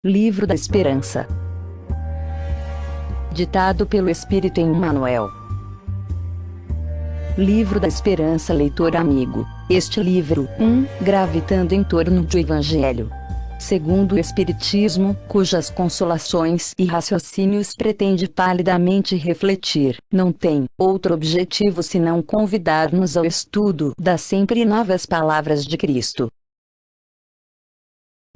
Livro da Esperança. Ditado pelo Espírito Emmanuel. Livro da Esperança, leitor amigo. Este livro, gravitando em torno do Evangelho segundo o Espiritismo, cujas consolações e raciocínios pretende palidamente refletir, não tem outro objetivo senão convidar-nos ao estudo das sempre novas palavras de Cristo.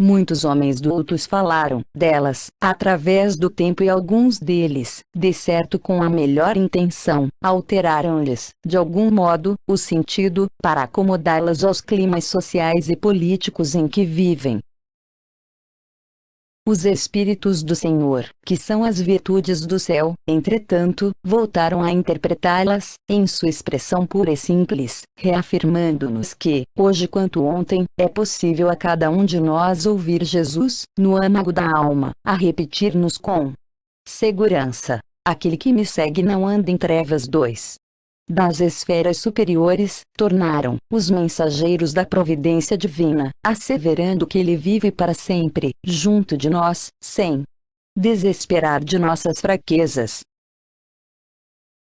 Muitos homens doutos falaram delas, através do tempo, e alguns deles, de certo com a melhor intenção, alteraram-lhes, de algum modo, o sentido, para acomodá-las aos climas sociais e políticos em que vivem. Os Espíritos do Senhor, que são as virtudes do céu, entretanto, voltaram a interpretá-las, em sua expressão pura e simples, reafirmando-nos que, hoje quanto ontem, é possível a cada um de nós ouvir Jesus, no âmago da alma, a repetir-nos com segurança: aquele que me segue não anda em trevas. Das esferas superiores, tornaram os mensageiros da providência divina, asseverando que ele vive para sempre, junto de nós, sem desesperar de nossas fraquezas.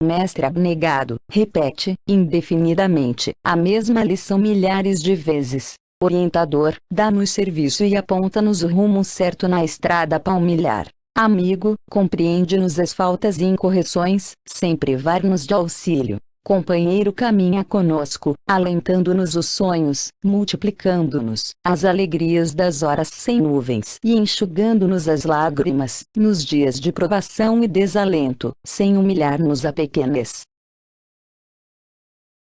Mestre abnegado, repete, indefinidamente, a mesma lição milhares de vezes. Orientador, dá-nos serviço e aponta-nos o rumo certo na estrada palmilhar. Amigo, compreende-nos as faltas e incorreções, sem privar-nos de auxílio. Companheiro, caminha conosco, alentando-nos os sonhos, multiplicando-nos as alegrias das horas sem nuvens e enxugando-nos as lágrimas, nos dias de provação e desalento, sem humilhar-nos a pequenez.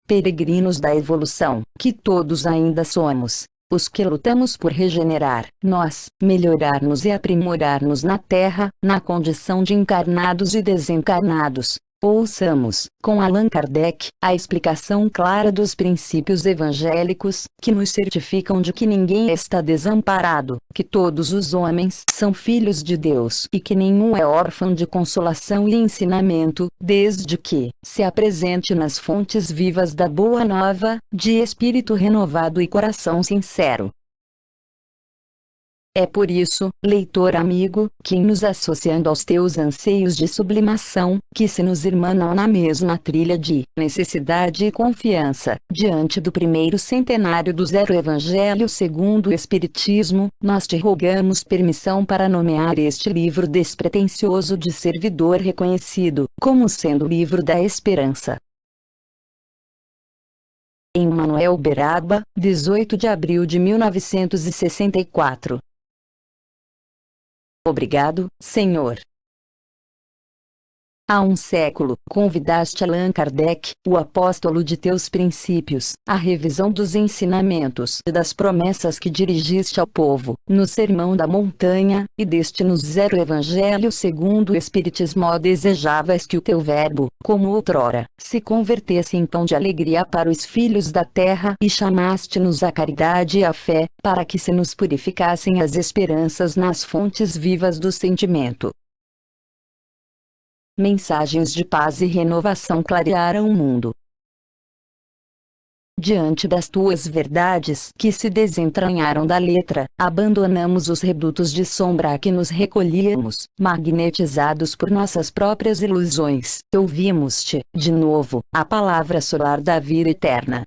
Peregrinos da evolução, que todos ainda somos, os que lutamos por regenerar, nós, melhorar-nos e aprimorar-nos na Terra, na condição de encarnados e desencarnados. Ouçamos, com Allan Kardec, a explicação clara dos princípios evangélicos, que nos certificam de que ninguém está desamparado, que todos os homens são filhos de Deus e que nenhum é órfão de consolação e ensinamento, desde que se apresente nas fontes vivas da Boa Nova, de espírito renovado e coração sincero. É por isso, leitor amigo, que nos associando aos teus anseios de sublimação, que se nos irmanam na mesma trilha de necessidade e confiança, diante do primeiro centenário do Zero Evangelho segundo o Espiritismo, nós te rogamos permissão para nomear este livro despretensioso de servidor reconhecido, como sendo o livro da Esperança. Emmanuel Beraba, 18 de abril de 1964. Obrigado, Senhor. Há um século, convidaste Allan Kardec, o apóstolo de teus princípios, à revisão dos ensinamentos e das promessas que dirigiste ao povo, no Sermão da Montanha, e deste no Zero Evangelho segundo o Espiritismo desejavas que o teu verbo, como outrora, se convertesse em pão de alegria para os filhos da terra e chamaste-nos à caridade e à fé, para que se nos purificassem as esperanças nas fontes vivas do sentimento. Mensagens de paz e renovação clarearam o mundo. Diante das tuas verdades que se desentranharam da letra, abandonamos os redutos de sombra a que nos recolhíamos, magnetizados por nossas próprias ilusões. Ouvimos-te, de novo, a palavra solar da vida eterna.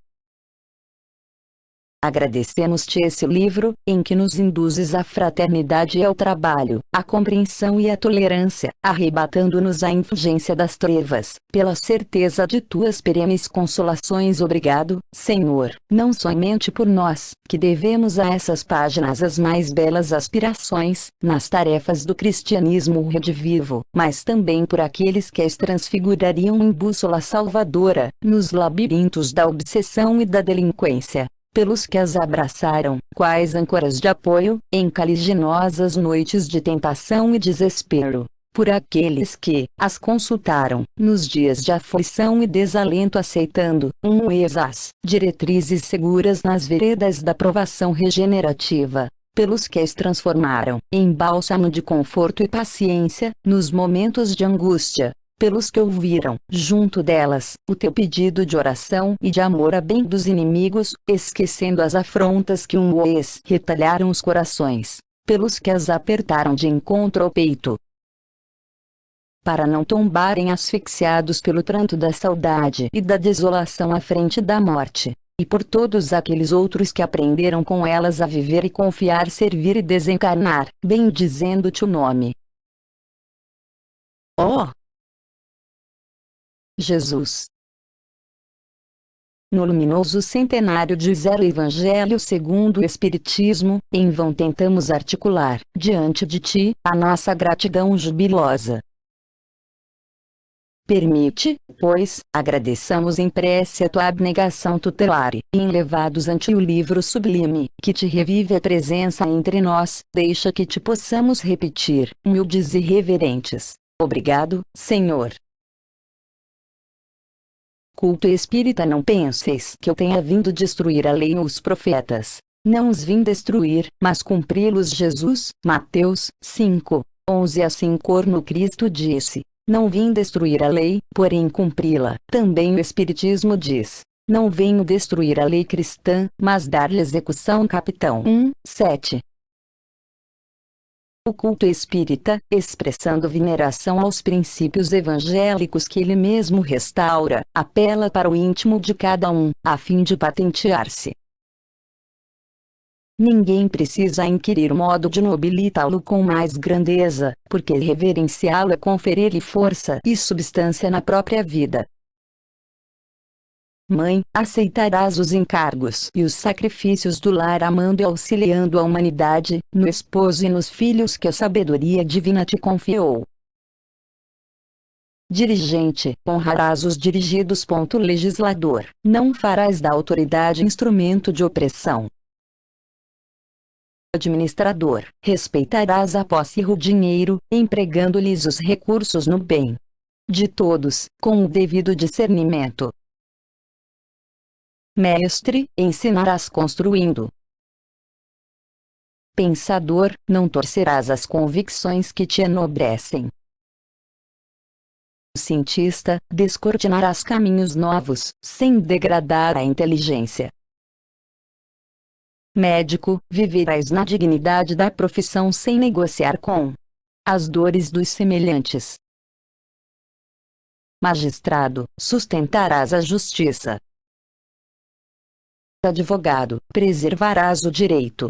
Agradecemos-te esse livro, em que nos induzes à fraternidade e ao trabalho, à compreensão e à tolerância, arrebatando-nos à influência das trevas, pela certeza de tuas perenes consolações. Obrigado, Senhor, não somente por nós, que devemos a essas páginas as mais belas aspirações, nas tarefas do cristianismo redivivo, mas também por aqueles que as transfigurariam em bússola salvadora, nos labirintos da obsessão e da delinquência. Pelos que as abraçaram, quais âncoras de apoio, em caliginosas noites de tentação e desespero. Por aqueles que as consultaram, nos dias de aflição e desalento, aceitando, as diretrizes seguras nas veredas da provação regenerativa. Pelos que as transformaram, em bálsamo de conforto e paciência, nos momentos de angústia. Pelos que ouviram, junto delas, o teu pedido de oração e de amor a bem dos inimigos, esquecendo as afrontas que retalharam os corações. pelos que as apertaram de encontro ao peito, para não tombarem asfixiados pelo pranto da saudade e da desolação à frente da morte, e por todos aqueles outros que aprenderam com elas a viver e confiar, servir e desencarnar, bendizendo-te o nome. Ó Jesus! No luminoso centenário de Zero Evangelho segundo o Espiritismo, em vão tentamos articular, diante de ti, a nossa gratidão jubilosa. Permite, pois, agradeçamos em prece a tua abnegação tutelar e, elevados ante o livro sublime, que te revive a presença entre nós, deixa que te possamos repetir, humildes e reverentes. Obrigado, Senhor. Culto espírita. Não penseis que eu tenha vindo destruir a lei ou os profetas. Não os vim destruir, mas cumpri-los. Jesus, Mateus 5, 11. Assim como Cristo disse: não vim destruir a lei, porém cumpri-la. Também o Espiritismo diz: não venho destruir a lei cristã, mas dar-lhe execução. Capitão 1, 7. O culto espírita, expressando veneração aos princípios evangélicos que ele mesmo restaura, apela para o íntimo de cada um, a fim de patentear-se. Ninguém precisa inquirir o modo de nobilitá-lo com mais grandeza, porque reverenciá-lo é conferir-lhe força e substância na própria vida. Mãe, aceitarás os encargos e os sacrifícios do lar, amando e auxiliando a humanidade, no esposo e nos filhos que a sabedoria divina te confiou. Dirigente, honrarás os dirigidos. Legislador, não farás da autoridade instrumento de opressão. Administrador, respeitarás a posse e o dinheiro, empregando-lhes os recursos no bem de todos, com o devido discernimento. Mestre, ensinarás construindo. Pensador, não torcerás as convicções que te enobrecem. Cientista, descortinarás caminhos novos, sem degradar a inteligência. Médico, viverás na dignidade da profissão sem negociar com as dores dos semelhantes. Magistrado, sustentarás a justiça. Advogado, preservarás o direito.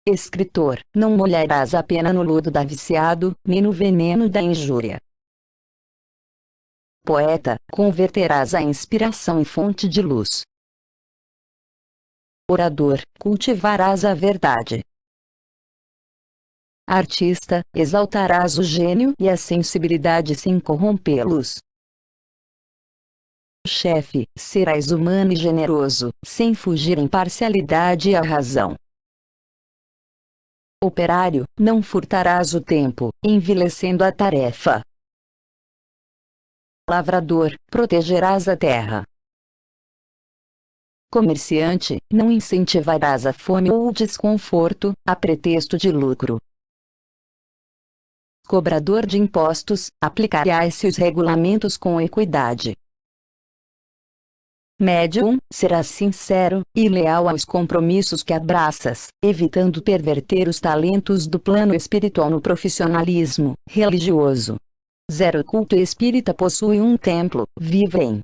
Escritor, não molharás a pena no lodo da viciado, nem no veneno da injúria. Poeta, converterás a inspiração em fonte de luz. Orador, cultivarás a verdade. Artista, exaltarás o gênio e a sensibilidade sem corrompê-los. Chefe, serás humano e generoso, sem fugir à imparcialidade e à razão. Operário, não furtarás o tempo, envilecendo a tarefa. Lavrador, protegerás a terra. Comerciante, não incentivarás a fome ou o desconforto, a pretexto de lucro. Cobrador de impostos, aplicarás-se os regulamentos com equidade. Médium, serás sincero e leal aos compromissos que abraças, evitando perverter os talentos do plano espiritual no profissionalismo religioso. Zero culto espírita possui um templo vivo em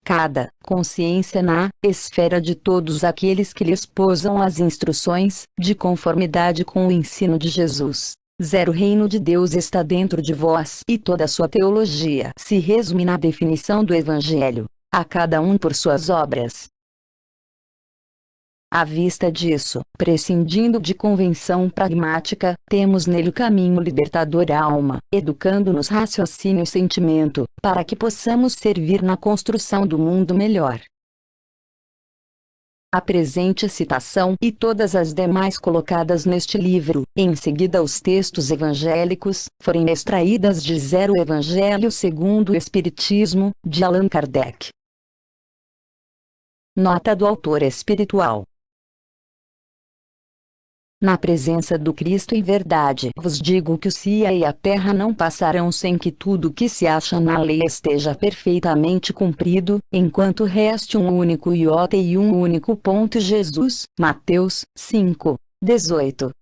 cada consciência na esfera de todos aqueles que lhe esposam as instruções, de conformidade com o ensino de Jesus. Zero reino de Deus está dentro de vós e toda a sua teologia se resume na definição do Evangelho. A cada um por suas obras. À vista disso, prescindindo de convenção pragmática, temos nele o caminho libertador à alma, educando-nos raciocínio e sentimento, para que possamos servir na construção do mundo melhor. A presente citação e todas as demais colocadas neste livro, em seguida os textos evangélicos, foram extraídas de Zero Evangelho segundo o Espiritismo, de Allan Kardec. Nota do autor espiritual. Na presença do Cristo em verdade vos digo que o céu e a terra não passarão sem que tudo que se acha na lei esteja perfeitamente cumprido, enquanto reste um único iota e um único ponto. Jesus, Mateus 5, 18.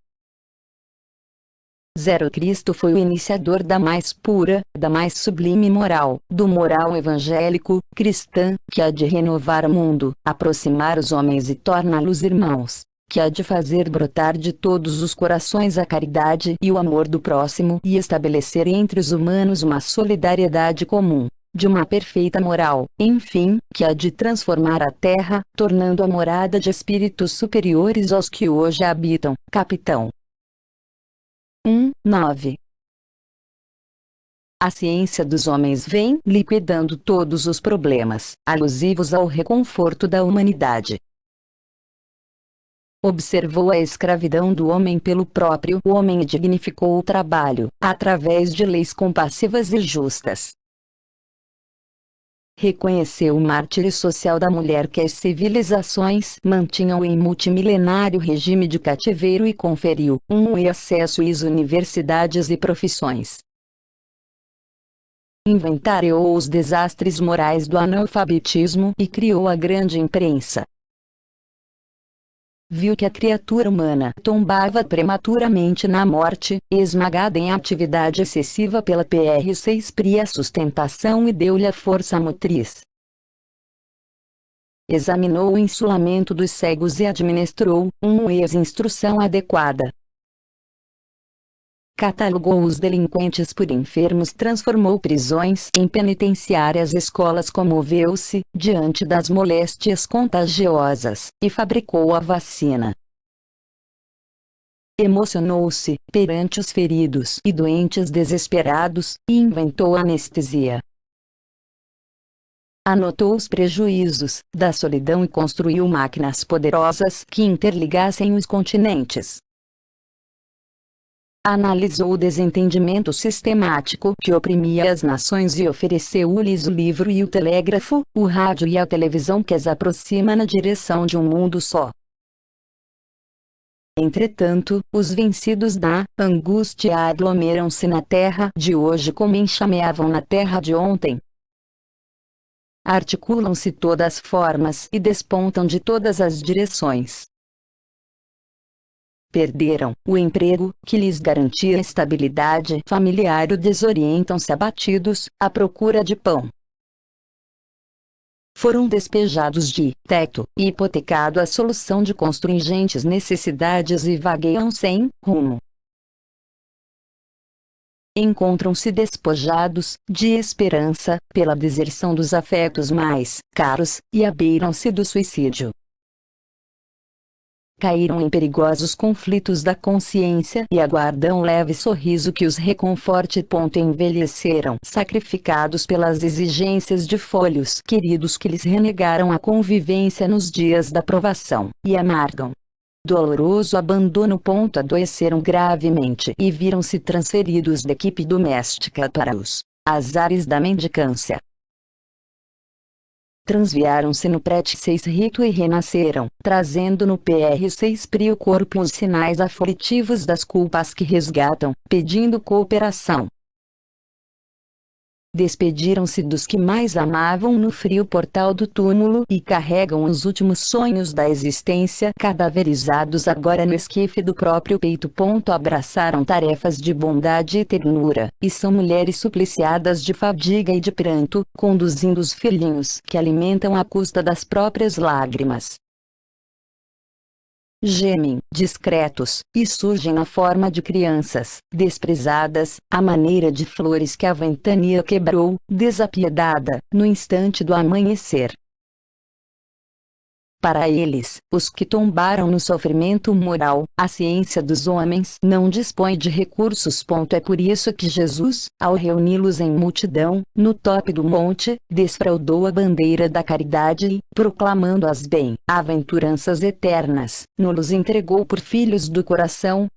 0 Cristo foi o iniciador da mais pura, da mais sublime moral, do moral evangélico, cristã, que há de renovar o mundo, aproximar os homens e torná-los irmãos, que há de fazer brotar de todos os corações a caridade e o amor do próximo e estabelecer entre os humanos uma solidariedade comum, de uma perfeita moral, enfim, que há de transformar a terra, tornando-a morada de espíritos superiores aos que hoje a habitam. Capitão 9. A ciência dos homens vem liquidando todos os problemas alusivos ao reconforto da humanidade. Observou a escravidão do homem pelo próprio homem e dignificou o trabalho, através de leis compassivas e justas. Reconheceu o mártir social da mulher que as civilizações mantinham em multimilenário regime de cativeiro e conferiu acesso às universidades e profissões. Inventariou os desastres morais do analfabetismo e criou a grande imprensa. Viu que a criatura humana tombava prematuramente na morte, esmagada em atividade excessiva pela PR6 pria sustentação e deu-lhe a força motriz. Examinou o insulamento dos cegos e administrou instrução adequada. Catalogou os delinquentes por enfermos, transformou prisões em penitenciárias, escolas, comoveu-se diante das moléstias contagiosas e fabricou a vacina. Emocionou-se perante os feridos e doentes desesperados e inventou a anestesia. Anotou os prejuízos da solidão e construiu máquinas poderosas que interligassem os continentes. Analisou o desentendimento sistemático que oprimia as nações e ofereceu-lhes o livro e o telégrafo, o rádio e a televisão que as aproxima na direção de um mundo só. Entretanto, os vencidos da angústia aglomeram-se na terra de hoje como enxameavam na terra de ontem. Articulam-se todas as formas e despontam de todas as direções. Perderam o emprego, que lhes garantia estabilidade familiar, e desorientam-se abatidos, à procura de pão. Foram despejados de teto e hipotecado a solução de constringentes necessidades e vagueiam sem rumo. Encontram-se despojados de esperança, pela deserção dos afetos mais caros, e abeiram-se do suicídio. Caíram em perigosos conflitos da consciência e aguardam um leve sorriso que os reconforte. Envelheceram sacrificados pelas exigências de folhos queridos que lhes renegaram a convivência nos dias da provação, e amargam doloroso abandono. Adoeceram gravemente e viram-se transferidos da equipe doméstica para os azares da mendicância. Transviaram-se no prete-6 rito e renasceram, trazendo no PR6 prio corpo os sinais aflitivos das culpas que resgatam, pedindo cooperação. Despediram-se dos que mais amavam no frio portal do túmulo e carregam os últimos sonhos da existência cadaverizados agora no esquife do próprio peito. Abraçaram tarefas de bondade e ternura, e são mulheres supliciadas de fadiga e de pranto, conduzindo os filhinhos que alimentam à custa das próprias lágrimas. Gemem, discretos, e surgem na forma de crianças, desprezadas, à maneira de flores que a ventania quebrou, desapiedada, no instante do amanhecer. Para eles, os que tombaram no sofrimento moral, a ciência dos homens não dispõe de recursos. É por isso que Jesus, ao reuni-los em multidão, no tope do monte, desfraldou a bandeira da caridade e, proclamando as bem-aventuranças eternas, nos entregou por filhos do coração.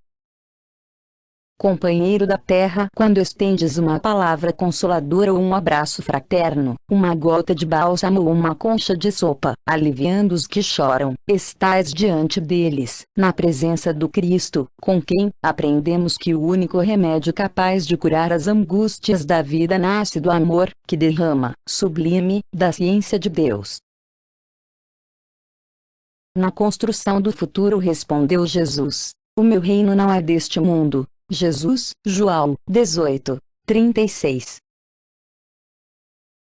Companheiro da terra, quando estendes uma palavra consoladora ou um abraço fraterno, uma gota de bálsamo ou uma concha de sopa, aliviando os que choram, estás diante deles, na presença do Cristo, com quem aprendemos que o único remédio capaz de curar as angústias da vida nasce do amor, que derrama, sublime, da ciência de Deus. Na construção do futuro respondeu Jesus: o meu reino não é deste mundo. Jesus, João 18, 36.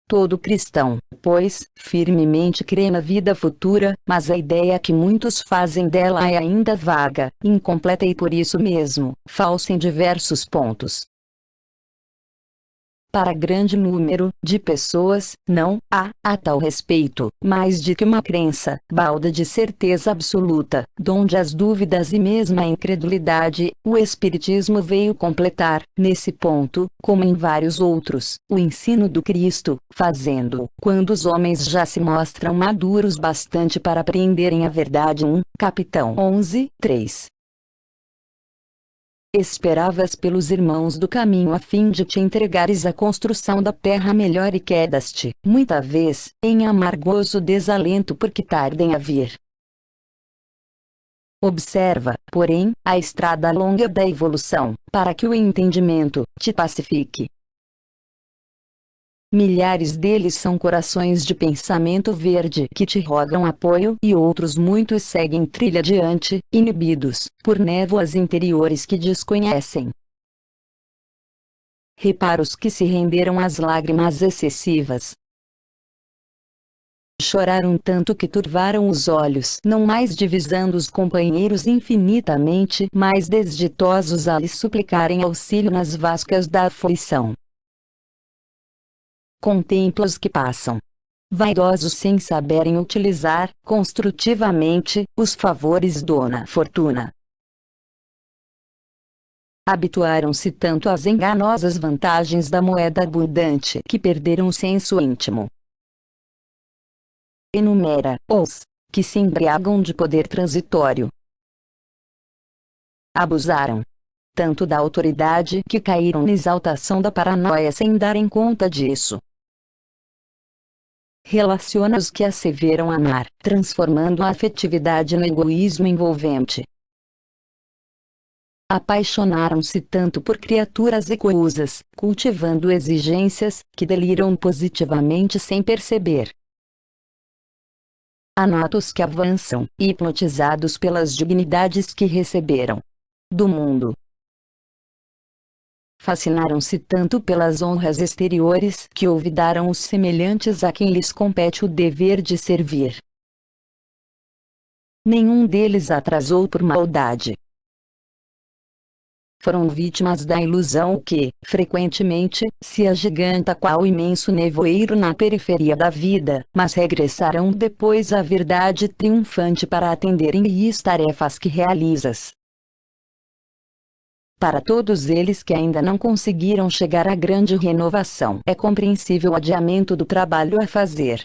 Todo cristão, pois, firmemente crê na vida futura, mas a ideia que muitos fazem dela é ainda vaga, incompleta e por isso mesmo, falsa em diversos pontos. Para grande número de pessoas, não há, a tal respeito, mais de que uma crença, balda de certeza absoluta, donde as dúvidas e mesmo a incredulidade, o Espiritismo veio completar, nesse ponto, como em vários outros, o ensino do Cristo, fazendo, quando os homens já se mostram maduros bastante para apreenderem a verdade. 1 Capitão 11, 3. Esperavas pelos irmãos do caminho a fim de te entregares à construção da terra melhor e quedas-te, muita vez, em amargoso desalento porque tardem a vir. Observa, porém, a estrada longa da evolução, para que o entendimento te pacifique. Milhares deles são corações de pensamento verde que te rogam apoio e outros muitos seguem trilha adiante, inibidos por névoas interiores que desconhecem. Repara os que se renderam às lágrimas excessivas. Choraram tanto que turvaram os olhos, não mais divisando os companheiros infinitamente mais desditosos a lhes suplicarem auxílio nas vascas da aflição. Contempla os que passam, vaidosos sem saberem utilizar, construtivamente, os favores dona Fortuna. Habituaram-se tanto às enganosas vantagens da moeda abundante que perderam o senso íntimo. Enumera os que se embriagam de poder transitório. Abusaram tanto da autoridade que caíram na exaltação da paranoia sem darem conta disso. Relaciona os que asseveram amar, transformando a afetividade no egoísmo envolvente. Apaixonaram-se tanto por criaturas egoístas, cultivando exigências, que deliram positivamente sem perceber. Anatos que avançam, hipnotizados pelas dignidades que receberam do mundo. Fascinaram-se tanto pelas honras exteriores que olvidaram os semelhantes a quem lhes compete o dever de servir. Nenhum deles atrasou por maldade. Foram vítimas da ilusão que, frequentemente, se agiganta qual imenso nevoeiro na periferia da vida, mas regressarão depois à verdade triunfante para atenderem às tarefas que realizas. Para todos eles que ainda não conseguiram chegar à grande renovação, é compreensível o adiamento do trabalho a fazer.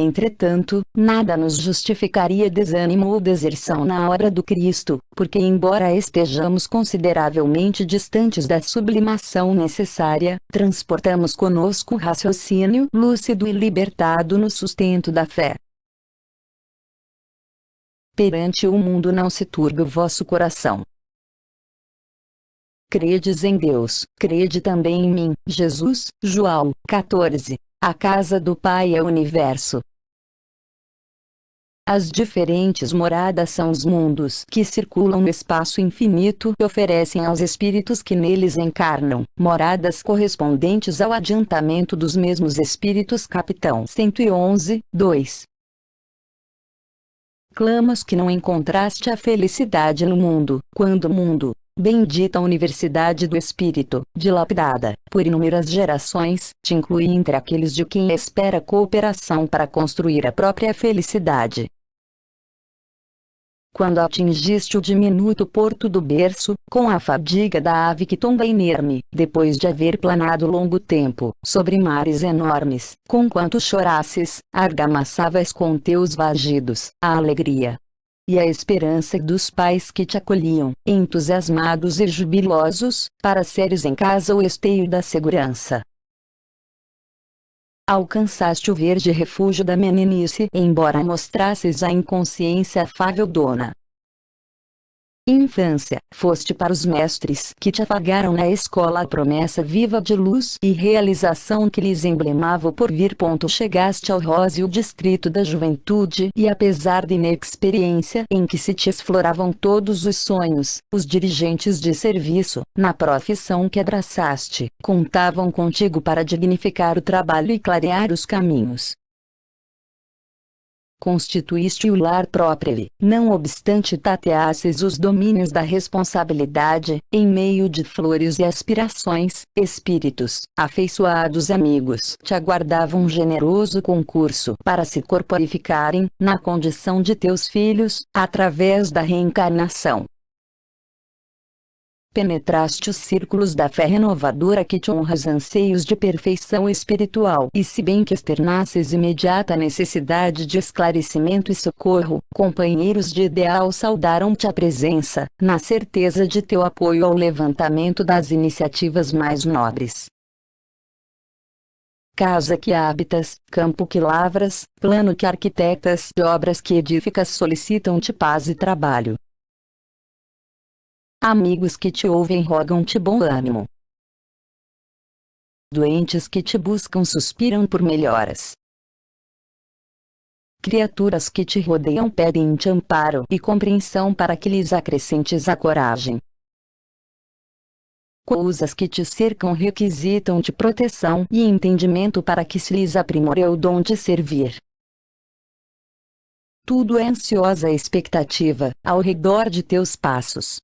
Entretanto, nada nos justificaria desânimo ou deserção na obra do Cristo, porque embora estejamos consideravelmente distantes da sublimação necessária, transportamos conosco o raciocínio lúcido e libertado no sustento da fé. Perante o mundo não se turbe o vosso coração. Credes em Deus, crede também em mim. Jesus, João 14. A casa do Pai é o universo. As diferentes moradas são os mundos que circulam no espaço infinito e oferecem aos espíritos que neles encarnam, moradas correspondentes ao adiantamento dos mesmos espíritos. Capitão 111, 2. Clamas que não encontraste a felicidade no mundo, quando o mundo, bendita Universidade do Espírito, dilapidada por inúmeras gerações, te inclui entre aqueles de quem espera cooperação para construir a própria felicidade. Quando atingiste o diminuto porto do berço, com a fadiga da ave que tomba inerme, depois de haver planado longo tempo, sobre mares enormes, conquanto chorasses, argamassavas com teus vagidos, a alegria e a esperança dos pais que te acolhiam, entusiasmados e jubilosos, para seres em casa o esteio da segurança. Alcançaste o verde refúgio da meninice, embora mostrasses a inconsciência afável dona Infância, foste para os mestres que te afagaram na escola a promessa viva de luz e realização que lhes emblemava o porvir. Chegaste ao róseo distrito da juventude e apesar da inexperiência em que se te exploravam todos os sonhos, os dirigentes de serviço, na profissão que abraçaste, contavam contigo para dignificar o trabalho e clarear os caminhos. Constituíste o lar próprio, não obstante tateasses os domínios da responsabilidade, em meio de flores e aspirações, espíritos, afeiçoados amigos te aguardavam um generoso concurso para se corporificarem, na condição de teus filhos, através da reencarnação. Penetraste os círculos da fé renovadora que te honra os anseios de perfeição espiritual. E se bem que externasses imediata necessidade de esclarecimento e socorro, companheiros de ideal saudaram-te a presença, na certeza de teu apoio ao levantamento das iniciativas mais nobres. Casa que habitas, campo que lavras, plano que arquitetas e obras que edificas solicitam-te paz e trabalho. Amigos que te ouvem rogam-te bom ânimo. Doentes que te buscam suspiram por melhoras. Criaturas que te rodeiam pedem-te amparo e compreensão para que lhes acrescentes a coragem. Coisas que te cercam requisitam-te proteção e entendimento para que se lhes aprimore o dom de servir. Tudo é ansiosa expectativa, ao redor de teus passos.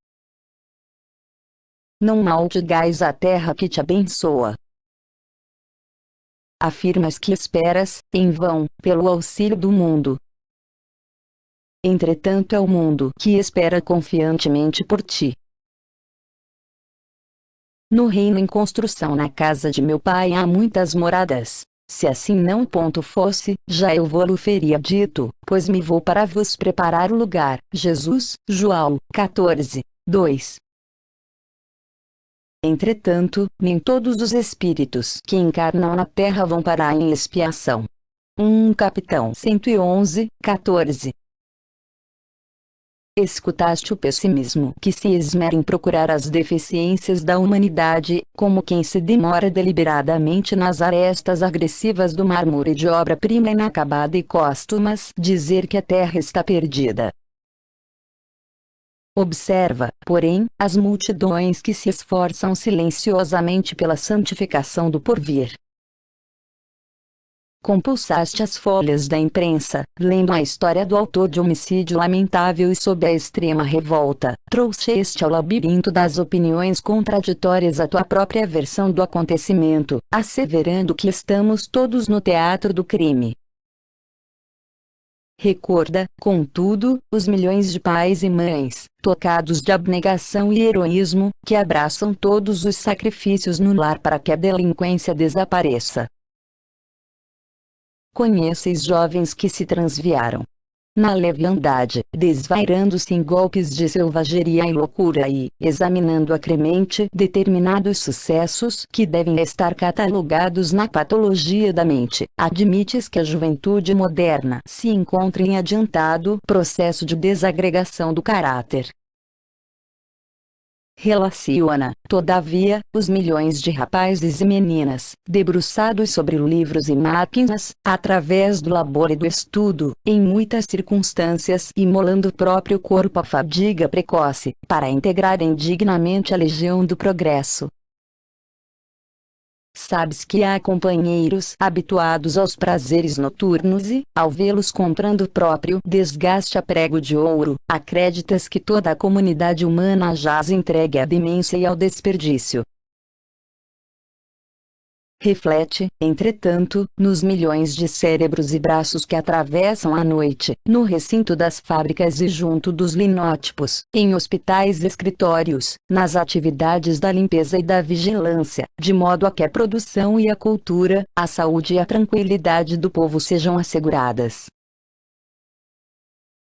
Não maldigais a terra que te abençoa. Afirmas que esperas, em vão, pelo auxílio do mundo. Entretanto é o mundo que espera confiantemente por ti. No reino em construção na casa de meu pai há muitas moradas. Se assim não fosse, já eu vô-lo feria dito, pois me vou para vos preparar o lugar. Jesus, João, 14, 2. Entretanto, nem todos os espíritos que encarnam na terra vão parar em expiação. Capitão 111, 14. Escutaste o pessimismo que se esmera em procurar as deficiências da humanidade, como quem se demora deliberadamente nas arestas agressivas do mármore de obra-prima inacabada e costumas dizer que a terra está perdida. Observa, porém, as multidões que se esforçam silenciosamente pela santificação do porvir. Compulsaste as folhas da imprensa, lendo a história do autor de homicídio lamentável e sob a extrema revolta, trouxeste ao labirinto das opiniões contraditórias a tua própria versão do acontecimento, asseverando que estamos todos no teatro do crime. Recorda, contudo, os milhões de pais e mães, tocados de abnegação e heroísmo, que abraçam todos os sacrifícios no lar para que a delinquência desapareça. Conheces jovens que se transviaram na leviandade, desvairando-se em golpes de selvageria e loucura e, examinando acremente determinados sucessos que devem estar catalogados na patologia da mente, admites que a juventude moderna se encontra em adiantado processo de desagregação do caráter. Relaciona, todavia, os milhões de rapazes e meninas, debruçados sobre livros e máquinas, através do labor e do estudo, em muitas circunstâncias imolando o próprio corpo à fadiga precoce, para integrarem dignamente a legião do progresso. Sabes que há companheiros habituados aos prazeres noturnos e, ao vê-los comprando o próprio desgaste a prego de ouro, acreditas que toda a comunidade humana jaz entregue à demência e ao desperdício. Reflete, entretanto, nos milhões de cérebros e braços que atravessam a noite, no recinto das fábricas e junto dos linótipos, em hospitais e escritórios, nas atividades da limpeza e da vigilância, de modo a que a produção e a cultura, a saúde e a tranquilidade do povo sejam asseguradas.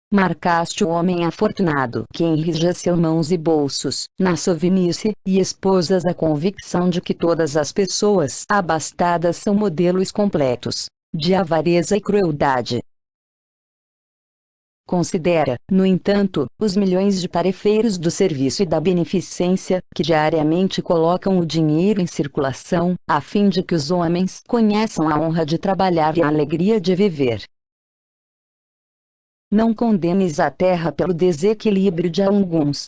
Marcaste o homem afortunado que enrijeceu mãos e bolsos, na sovinice, e esposas a convicção de que todas as pessoas abastadas são modelos completos de avareza e crueldade. Considera, no entanto, os milhões de tarefeiros do serviço e da beneficência, que diariamente colocam o dinheiro em circulação, a fim de que os homens conheçam a honra de trabalhar e a alegria de viver. Não condenes a terra pelo desequilíbrio de alguns.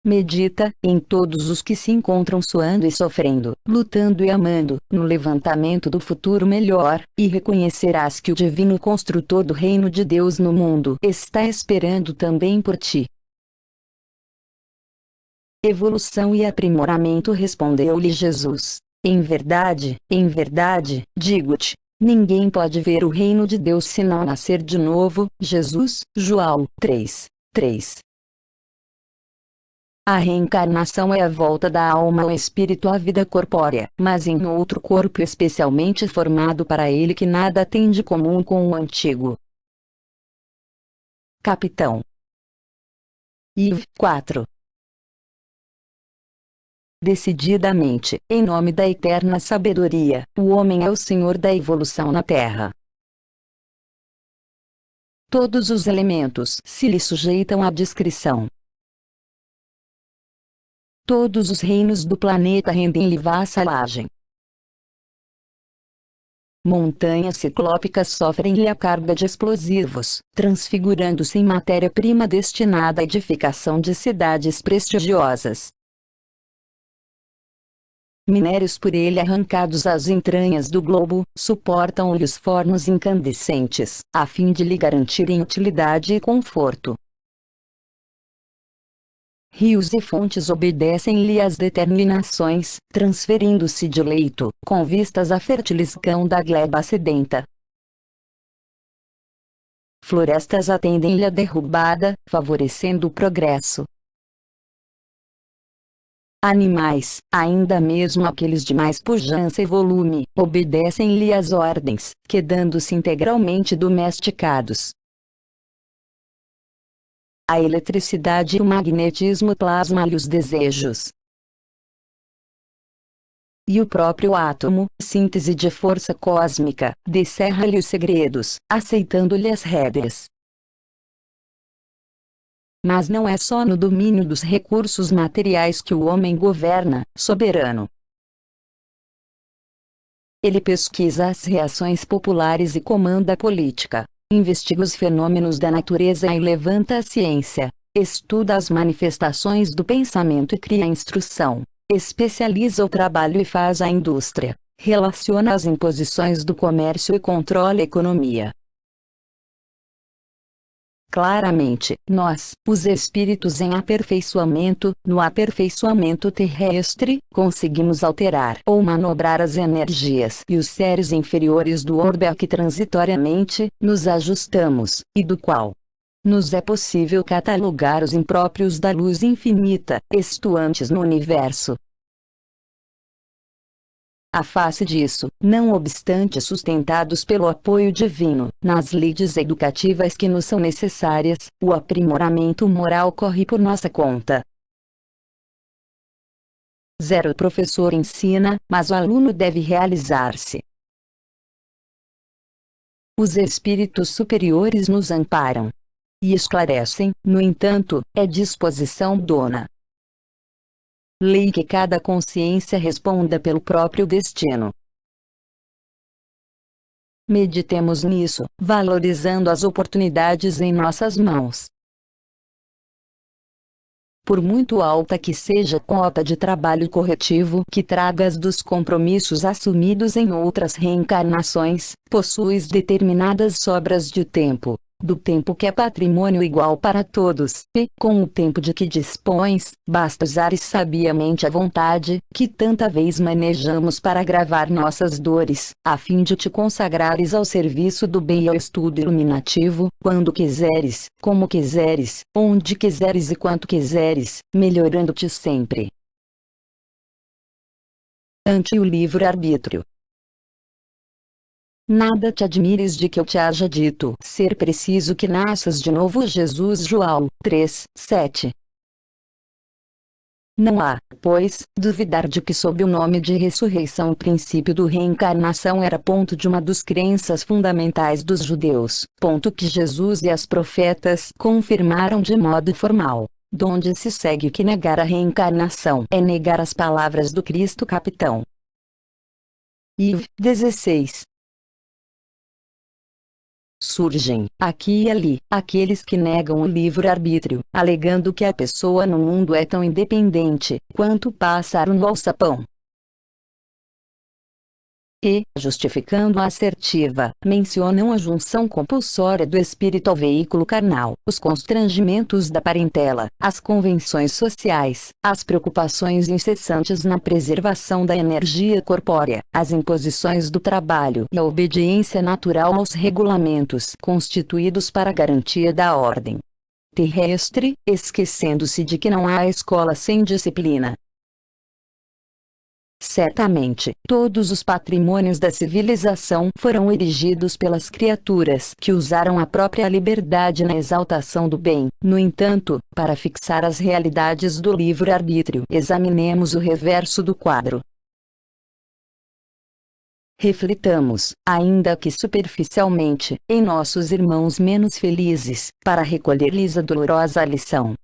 Medita, em todos os que se encontram suando e sofrendo, lutando e amando, no levantamento do futuro melhor, e reconhecerás que o divino construtor do reino de Deus no mundo está esperando também por ti. Evolução e aprimoramento, respondeu-lhe Jesus. Em verdade, digo-te, ninguém pode ver o reino de Deus se não nascer de novo. Jesus, João 3:3. A reencarnação é a volta da alma ao espírito à vida corpórea, mas em outro corpo especialmente formado para ele que nada tem de comum com o antigo. Capitão Iv 4. Decididamente, em nome da eterna sabedoria, o homem é o senhor da evolução na Terra. Todos os elementos se lhe sujeitam à discrição. Todos os reinos do planeta rendem-lhe vassalagem. Montanhas ciclópicas sofrem-lhe a carga de explosivos, transfigurando-se em matéria-prima destinada à edificação de cidades prestigiosas. Minérios por ele arrancados às entranhas do globo, suportam-lhe os fornos incandescentes, a fim de lhe garantirem utilidade e conforto. Rios e fontes obedecem-lhe às determinações, transferindo-se de leito, com vistas à fertilizão da gleba sedenta. Florestas atendem-lhe a derrubada, favorecendo o progresso. Animais, ainda mesmo aqueles de mais pujança e volume, obedecem-lhe às ordens, quedando-se integralmente domesticados. A eletricidade e o magnetismo plasmam-lhe os desejos. E o próprio átomo, síntese de força cósmica, descerra-lhe os segredos, aceitando-lhe as rédeas. Mas não é só no domínio dos recursos materiais que o homem governa, soberano. Ele pesquisa as reações populares e comanda a política. Investiga os fenômenos da natureza e levanta a ciência, estuda as manifestações do pensamento e cria a instrução, especializa o trabalho e faz a indústria, relaciona as imposições do comércio e controla a economia. Claramente, nós, os espíritos em aperfeiçoamento, no aperfeiçoamento terrestre, conseguimos alterar ou manobrar as energias e os seres inferiores do orbe a que transitoriamente nos ajustamos, e do qual nos é possível catalogar os impróprios da luz infinita, estuantes no universo. À face disso, não obstante sustentados pelo apoio divino, nas leis educativas que nos são necessárias, o aprimoramento moral corre por nossa conta. 0 O professor ensina, mas o aluno deve realizar-se. Os espíritos superiores nos amparam e esclarecem, no entanto, é disposição dona. Lei que cada consciência responda pelo próprio destino. Meditemos nisso, valorizando as oportunidades em nossas mãos. Por muito alta que seja a cota de trabalho corretivo que tragas dos compromissos assumidos em outras reencarnações, possuis determinadas sobras de tempo. Do tempo que é patrimônio igual para todos, e, com o tempo de que dispões, basta usares sabiamente a vontade, que tanta vez manejamos para agravar nossas dores, a fim de te consagrares ao serviço do bem e ao estudo iluminativo, quando quiseres, como quiseres, onde quiseres e quanto quiseres, melhorando-te sempre. Ante o livre-arbítrio. Nada te admires de que eu te haja dito ser preciso que nasças de novo. Jesus João 3:7. Não há, pois, duvidar de que sob o nome de ressurreição o princípio do reencarnação era ponto de uma das crenças fundamentais dos judeus, ponto que Jesus e as profetas confirmaram de modo formal, donde se segue que negar a reencarnação é negar as palavras do Cristo capitão. Iv. 16. Surgem, aqui e ali, aqueles que negam o livre-arbítrio, alegando que a pessoa no mundo é tão independente quanto o pássaro no alçapão. E, justificando a assertiva, mencionam a junção compulsória do espírito ao veículo carnal, os constrangimentos da parentela, as convenções sociais, as preocupações incessantes na preservação da energia corpórea, as imposições do trabalho e a obediência natural aos regulamentos constituídos para a garantia da ordem terrestre, esquecendo-se de que não há escola sem disciplina. Certamente, todos os patrimônios da civilização foram erigidos pelas criaturas que usaram a própria liberdade na exaltação do bem. No entanto, para fixar as realidades do livre-arbítrio, examinemos o reverso do quadro. Reflitamos, ainda que superficialmente, em nossos irmãos menos felizes, para recolher-lhes a dolorosa lição.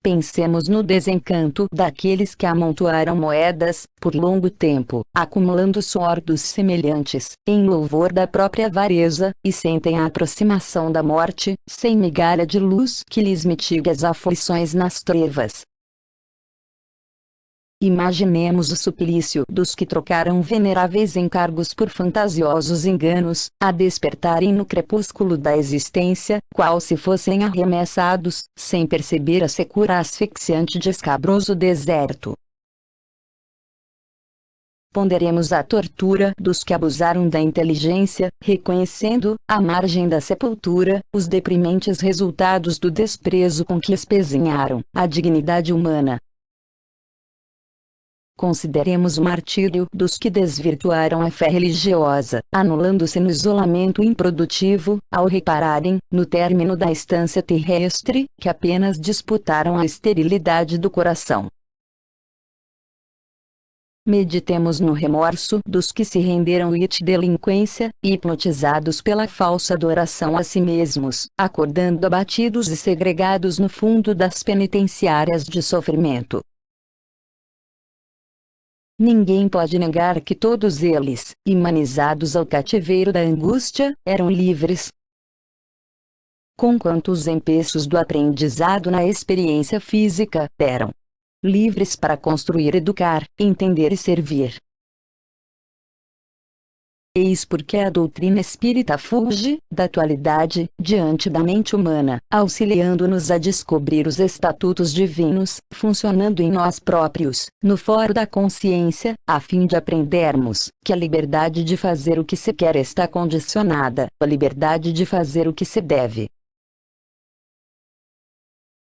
Pensemos no desencanto daqueles que amontoaram moedas, por longo tempo, acumulando suor dos semelhantes, em louvor da própria avareza, e sentem a aproximação da morte, sem migalha de luz que lhes mitigue as aflições nas trevas. Imaginemos o suplício dos que trocaram veneráveis encargos por fantasiosos enganos, a despertarem no crepúsculo da existência, qual se fossem arremessados, sem perceber a secura asfixiante de escabroso deserto. Ponderemos a tortura dos que abusaram da inteligência, reconhecendo, à margem da sepultura, os deprimentes resultados do desprezo com que espezinharam a dignidade humana. Consideremos o martírio dos que desvirtuaram a fé religiosa, anulando-se no isolamento improdutivo, ao repararem, no término da estância terrestre, que apenas disputaram a esterilidade do coração. Meditemos no remorso dos que se renderam à delinquência, hipnotizados pela falsa adoração a si mesmos, acordando abatidos e segregados no fundo das penitenciárias de sofrimento. Ninguém pode negar que todos eles, imanizados ao cativeiro da angústia, eram livres. Conquanto os empeços do aprendizado na experiência física, eram livres para construir, educar, entender e servir. Eis porque a doutrina espírita fuge da atualidade, diante da mente humana, auxiliando-nos a descobrir os estatutos divinos, funcionando em nós próprios, no foro da consciência, a fim de aprendermos que a liberdade de fazer o que se quer está condicionada à liberdade de fazer o que se deve.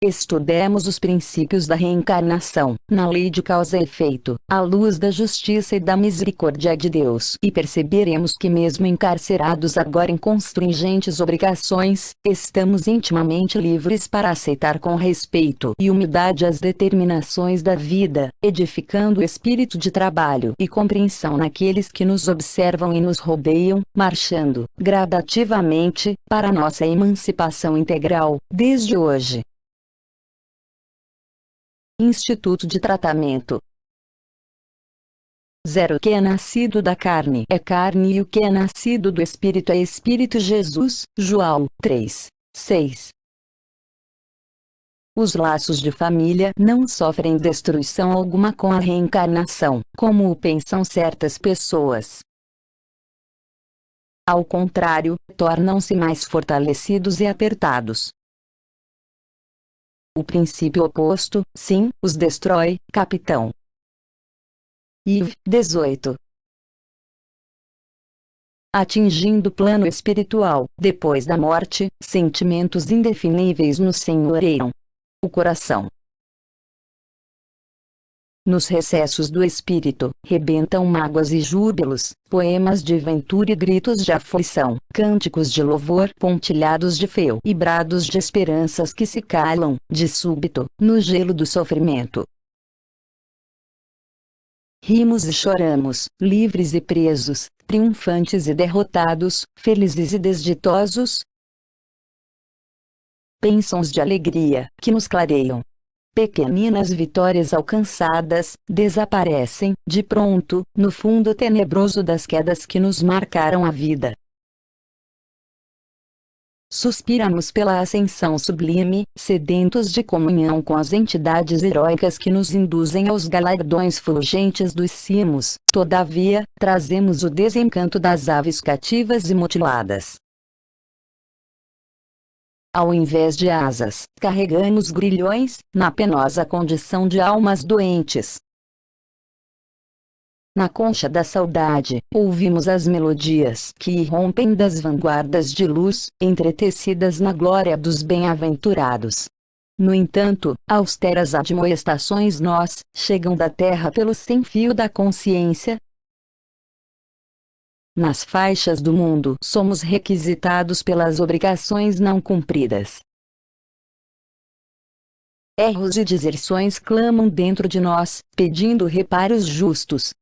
Estudemos os princípios da reencarnação, na lei de causa e efeito, à luz da justiça e da misericórdia de Deus, e perceberemos que mesmo encarcerados agora em constringentes obrigações, estamos intimamente livres para aceitar com respeito e humildade as determinações da vida, edificando o espírito de trabalho e compreensão naqueles que nos observam e nos rodeiam, marchando, gradativamente, para nossa emancipação integral, desde hoje. Instituto de Tratamento. 0. O que é nascido da carne é carne e o que é nascido do Espírito é Espírito. Jesus, João 3, 6. Os laços de família não sofrem destruição alguma com a reencarnação, como o pensam certas pessoas. Ao contrário, tornam-se mais fortalecidos e apertados. O princípio oposto, sim, os destrói, capitão. Iv. 18. Atingindo o plano espiritual, depois da morte, sentimentos indefiníveis nos senhoreiam o coração. Nos recessos do espírito, rebentam mágoas e júbilos, poemas de ventura e gritos de aflição, cânticos de louvor, pontilhados de feu e brados de esperanças que se calam, de súbito, no gelo do sofrimento. Rimos e choramos, livres e presos, triunfantes e derrotados, felizes e desditosos. Bênçãos de alegria, que nos clareiam. Pequeninas vitórias alcançadas, desaparecem, de pronto, no fundo tenebroso das quedas que nos marcaram a vida. Suspiramos pela ascensão sublime, sedentos de comunhão com as entidades heróicas que nos induzem aos galardões fulgentes dos cimos, todavia, trazemos o desencanto das aves cativas e mutiladas. Ao invés de asas, carregamos grilhões, na penosa condição de almas doentes. Na concha da saudade, ouvimos as melodias que irrompem das vanguardas de luz, entretecidas na glória dos bem-aventurados. No entanto, austeras admoestações nós, chegam da terra pelo sem-fio da consciência. Nas faixas do mundo somos requisitados pelas obrigações não cumpridas. Erros e deserções clamam dentro de nós, pedindo reparos justos.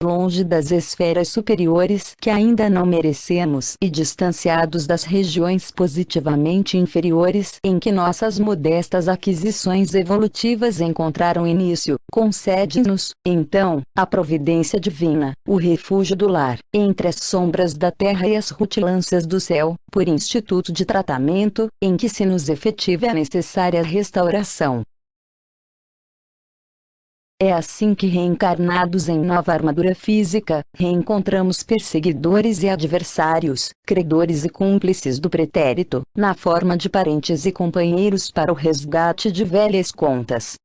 Longe das esferas superiores que ainda não merecemos e distanciados das regiões positivamente inferiores em que nossas modestas aquisições evolutivas encontraram início, concede-nos, então, a providência divina, o refúgio do lar, entre as sombras da terra e as rutilâncias do céu, por instituto de tratamento, em que se nos efetive a necessária restauração. É assim que, reencarnados em nova armadura física, reencontramos perseguidores e adversários, credores e cúmplices do pretérito, na forma de parentes e companheiros para o resgate de velhas contas.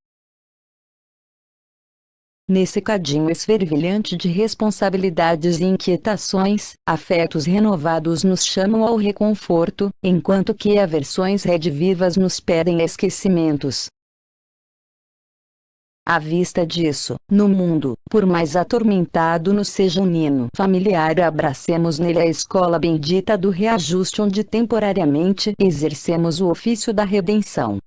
Nesse cadinho esfervilhante de responsabilidades e inquietações, afetos renovados nos chamam ao reconforto, enquanto que aversões redivivas nos pedem esquecimentos. À vista disso, no mundo, por mais atormentado nos seja um nino familiar, abracemos nele a escola bendita do reajuste onde temporariamente exercemos o ofício da redenção.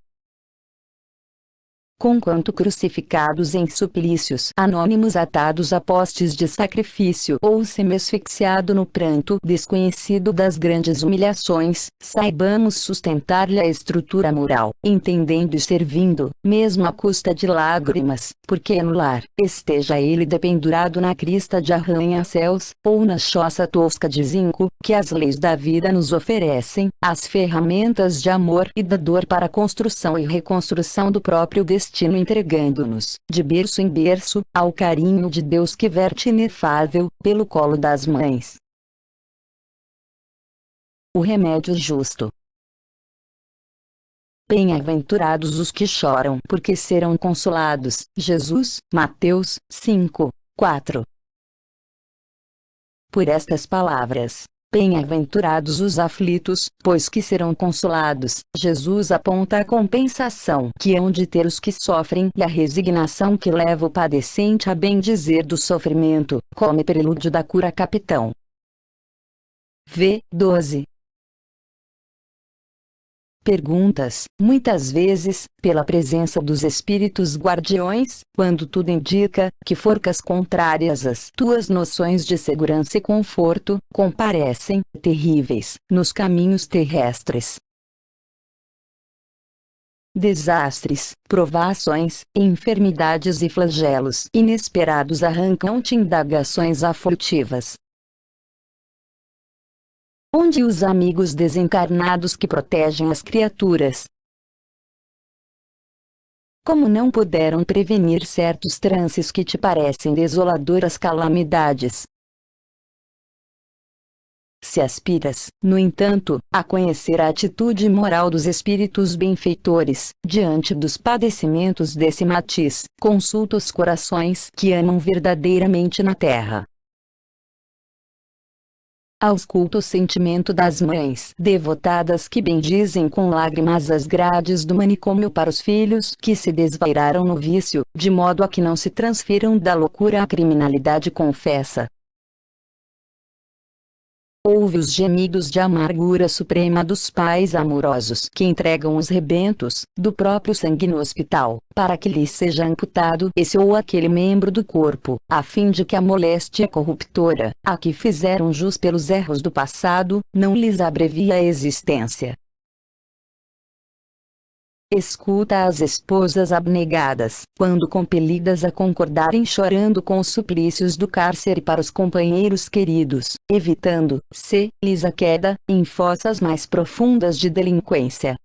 Conquanto crucificados em suplícios anônimos atados a postes de sacrifício ou semi-asfixiado no pranto desconhecido das grandes humilhações, saibamos sustentar-lhe a estrutura moral, entendendo e servindo, mesmo à custa de lágrimas, porque no lar, esteja ele dependurado na crista de arranha-céus, ou na choça tosca de zinco, que as leis da vida nos oferecem, as ferramentas de amor e da dor para a construção e reconstrução do próprio destino, entregando-nos, de berço em berço, ao carinho de Deus que verte inefável, pelo colo das mães. O remédio justo. Bem-aventurados os que choram, porque serão consolados. Jesus, Mateus 5:4. Por estas palavras, bem-aventurados os aflitos, pois que serão consolados. Jesus aponta a compensação que hão de ter os que sofrem e a resignação que leva o padecente a bendizer do sofrimento, como prelúdio da cura. Capitão V. 12. Perguntas, muitas vezes, pela presença dos espíritos guardiões, quando tudo indica que forcas contrárias às tuas noções de segurança e conforto, comparecem, terríveis, nos caminhos terrestres. Desastres, provações, enfermidades e flagelos inesperados arrancam-te indagações aflitivas. Onde os amigos desencarnados que protegem as criaturas? Como não puderam prevenir certos trances que te parecem desoladoras calamidades? Se aspiras, no entanto, a conhecer a atitude moral dos espíritos benfeitores, diante dos padecimentos desse matiz, consulta os corações que amam verdadeiramente na terra. Ausculta o sentimento das mães devotadas que bendizem com lágrimas as grades do manicômio para os filhos que se desvairaram no vício, de modo a que não se transfiram da loucura à criminalidade confessa. Ouve os gemidos de amargura suprema dos pais amorosos que entregam os rebentos do próprio sangue no hospital, para que lhes seja amputado esse ou aquele membro do corpo, a fim de que a moléstia corruptora, a que fizeram jus pelos erros do passado, não lhes abrevie a existência. Escuta as esposas abnegadas, quando compelidas a concordarem chorando com os suplícios do cárcere para os companheiros queridos, evitando, se lhes a queda, em fossas mais profundas de delinquência.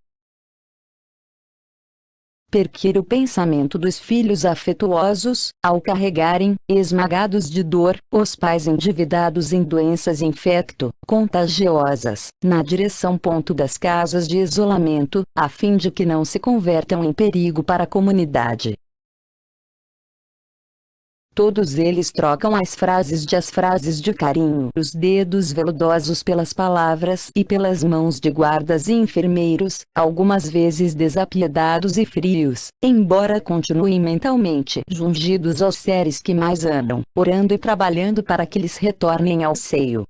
Perquire o pensamento dos filhos afetuosos, ao carregarem, esmagados de dor, os pais endividados em doenças infecto-contagiosas, na direção das casas de isolamento, a fim de que não se convertam em perigo para a comunidade. Todos eles trocam as frases de carinho, os dedos veludosos pelas palavras e pelas mãos de guardas e enfermeiros, algumas vezes desapiedados e frios, embora continuem mentalmente jungidos aos seres que mais amam, orando e trabalhando para que lhes retornem ao seio.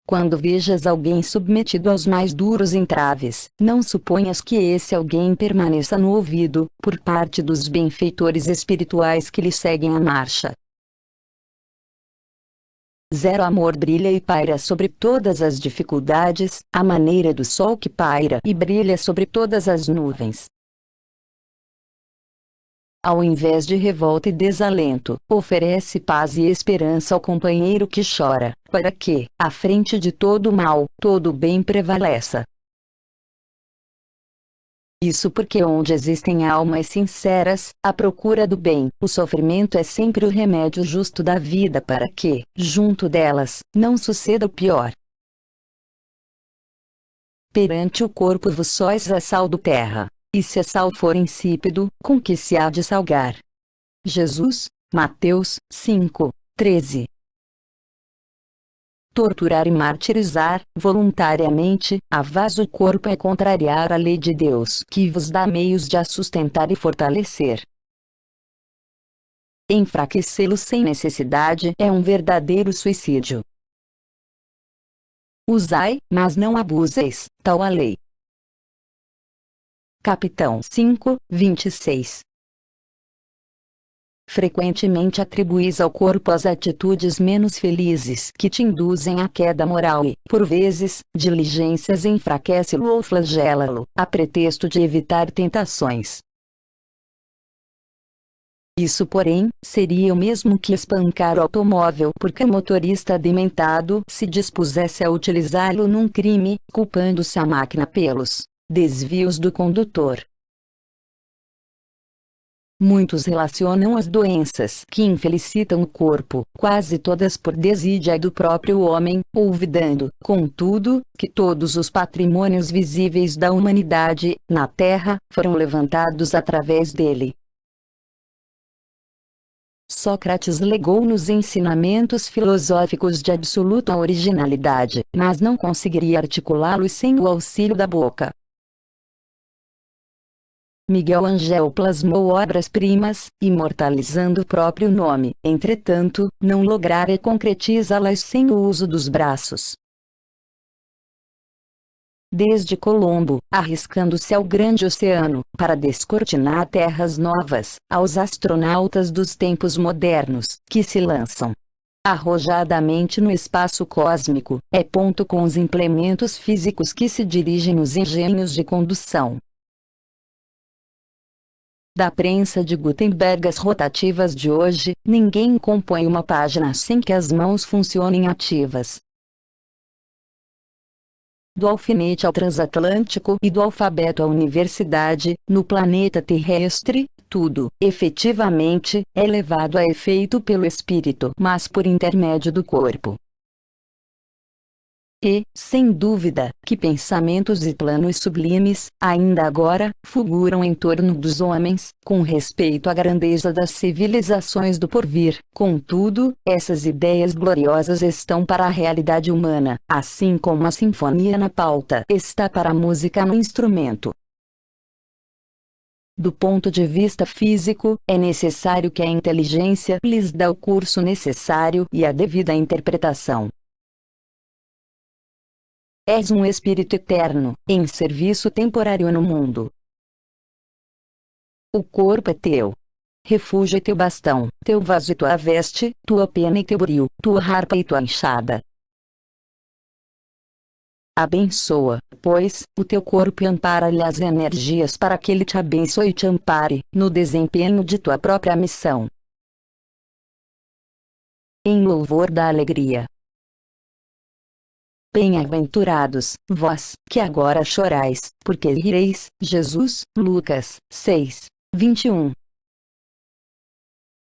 Quando vejas alguém submetido aos mais duros entraves, não suponhas que esse alguém permaneça no ouvido, por parte dos benfeitores espirituais que lhe seguem a marcha. Zero amor brilha e paira sobre todas as dificuldades, à maneira do sol que paira e brilha sobre todas as nuvens. Ao invés de revolta e desalento, oferece paz e esperança ao companheiro que chora, para que, à frente de todo o mal, todo o bem prevaleça. Isso porque onde existem almas sinceras, à procura do bem, o sofrimento é sempre o remédio justo da vida para que, junto delas, não suceda o pior. Perante o corpo vos sois a sal do terra. E se a sal for insípido, com que se há de salgar? Jesus, Mateus 5:13. Torturar e martirizar, voluntariamente, a vós o corpo é contrariar a lei de Deus, que vos dá meios de a sustentar e fortalecer. Enfraquecê-lo sem necessidade é um verdadeiro suicídio. Usai, mas não abuseis, tal a lei. Capitão 5:26. Frequentemente atribuís ao corpo as atitudes menos felizes que te induzem à queda moral e, por vezes, diligências enfraquece-lo ou flagela-lo, a pretexto de evitar tentações. Isso, porém, seria o mesmo que espancar o automóvel porque o motorista dementado se dispusesse a utilizá-lo num crime, culpando-se a máquina pelos desvios do condutor. Muitos relacionam as doenças que infelicitam o corpo, quase todas por desídia do próprio homem, olvidando, contudo, que todos os patrimônios visíveis da humanidade, na Terra, foram levantados através dele. Sócrates legou-nos ensinamentos filosóficos de absoluta originalidade, mas não conseguiria articulá-los sem o auxílio da boca. Miguel Ángel plasmou obras-primas, imortalizando o próprio nome, entretanto, não lograra concretizá-las sem o uso dos braços. Desde Colombo, arriscando-se ao grande oceano, para descortinar terras novas, aos astronautas dos tempos modernos, que se lançam arrojadamente no espaço cósmico, com os implementos físicos que se dirigem nos engenhos de condução. Da prensa de Gutenberg às rotativas de hoje, ninguém compõe uma página sem que as mãos funcionem ativas. Do alfinete ao transatlântico e do alfabeto à universidade, no planeta terrestre, tudo, efetivamente, é levado a efeito pelo espírito, mas por intermédio do corpo. E, sem dúvida, que pensamentos e planos sublimes, ainda agora, fulguram em torno dos homens, com respeito à grandeza das civilizações do porvir. Contudo, essas ideias gloriosas estão para a realidade humana, assim como a sinfonia na pauta está para a música no instrumento. Do ponto de vista físico, é necessário que a inteligência lhes dê o curso necessário e a devida interpretação. És um espírito eterno, em serviço temporário no mundo. O corpo é teu. Refúgio é teu bastão, teu vaso e tua veste, tua pena e teu bril, tua harpa e tua enxada. Abençoa, pois, o teu corpo e ampara-lhe as energias para que ele te abençoe e te ampare, no desempenho de tua própria missão. Em louvor da alegria. Bem-aventurados, vós, que agora chorais, porque rireis. Jesus, Lucas 6, 21.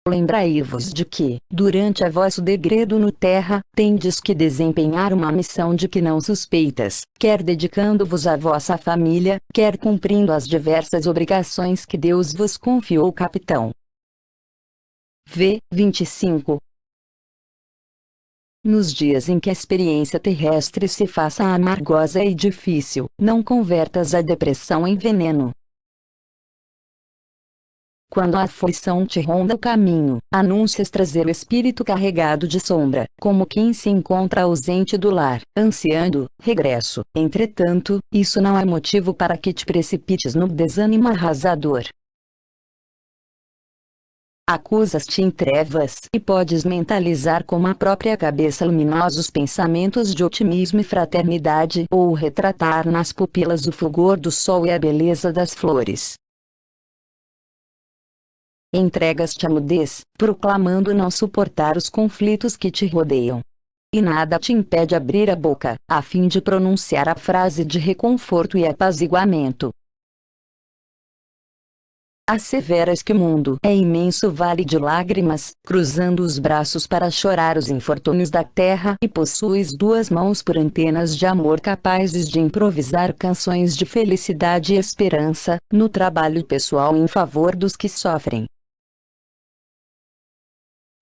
Lembrai-vos de que, durante a vosso degredo no terra, tendes que desempenhar uma missão de que não suspeitas, quer dedicando-vos à vossa família, quer cumprindo as diversas obrigações que Deus vos confiou. Capitão V. 25. Nos dias em que a experiência terrestre se faça amargosa e difícil, não convertas a depressão em veneno. Quando a aflição te ronda o caminho, anuncias trazer o espírito carregado de sombra, como quem se encontra ausente do lar, ansiando regresso. Entretanto, isso não é motivo para que te precipites no desânimo arrasador. Acusas-te em trevas e podes mentalizar com a própria cabeça luminosos pensamentos de otimismo e fraternidade, ou retratar nas pupilas o fulgor do sol e a beleza das flores. Entregas-te à mudez, proclamando não suportar os conflitos que te rodeiam. E nada te impede abrir a boca, a fim de pronunciar a frase de reconforto e apaziguamento. Asseveras que o mundo é imenso vale de lágrimas, cruzando os braços para chorar os infortúnios da terra, e possuis duas mãos por antenas de amor capazes de improvisar canções de felicidade e esperança, no trabalho pessoal em favor dos que sofrem.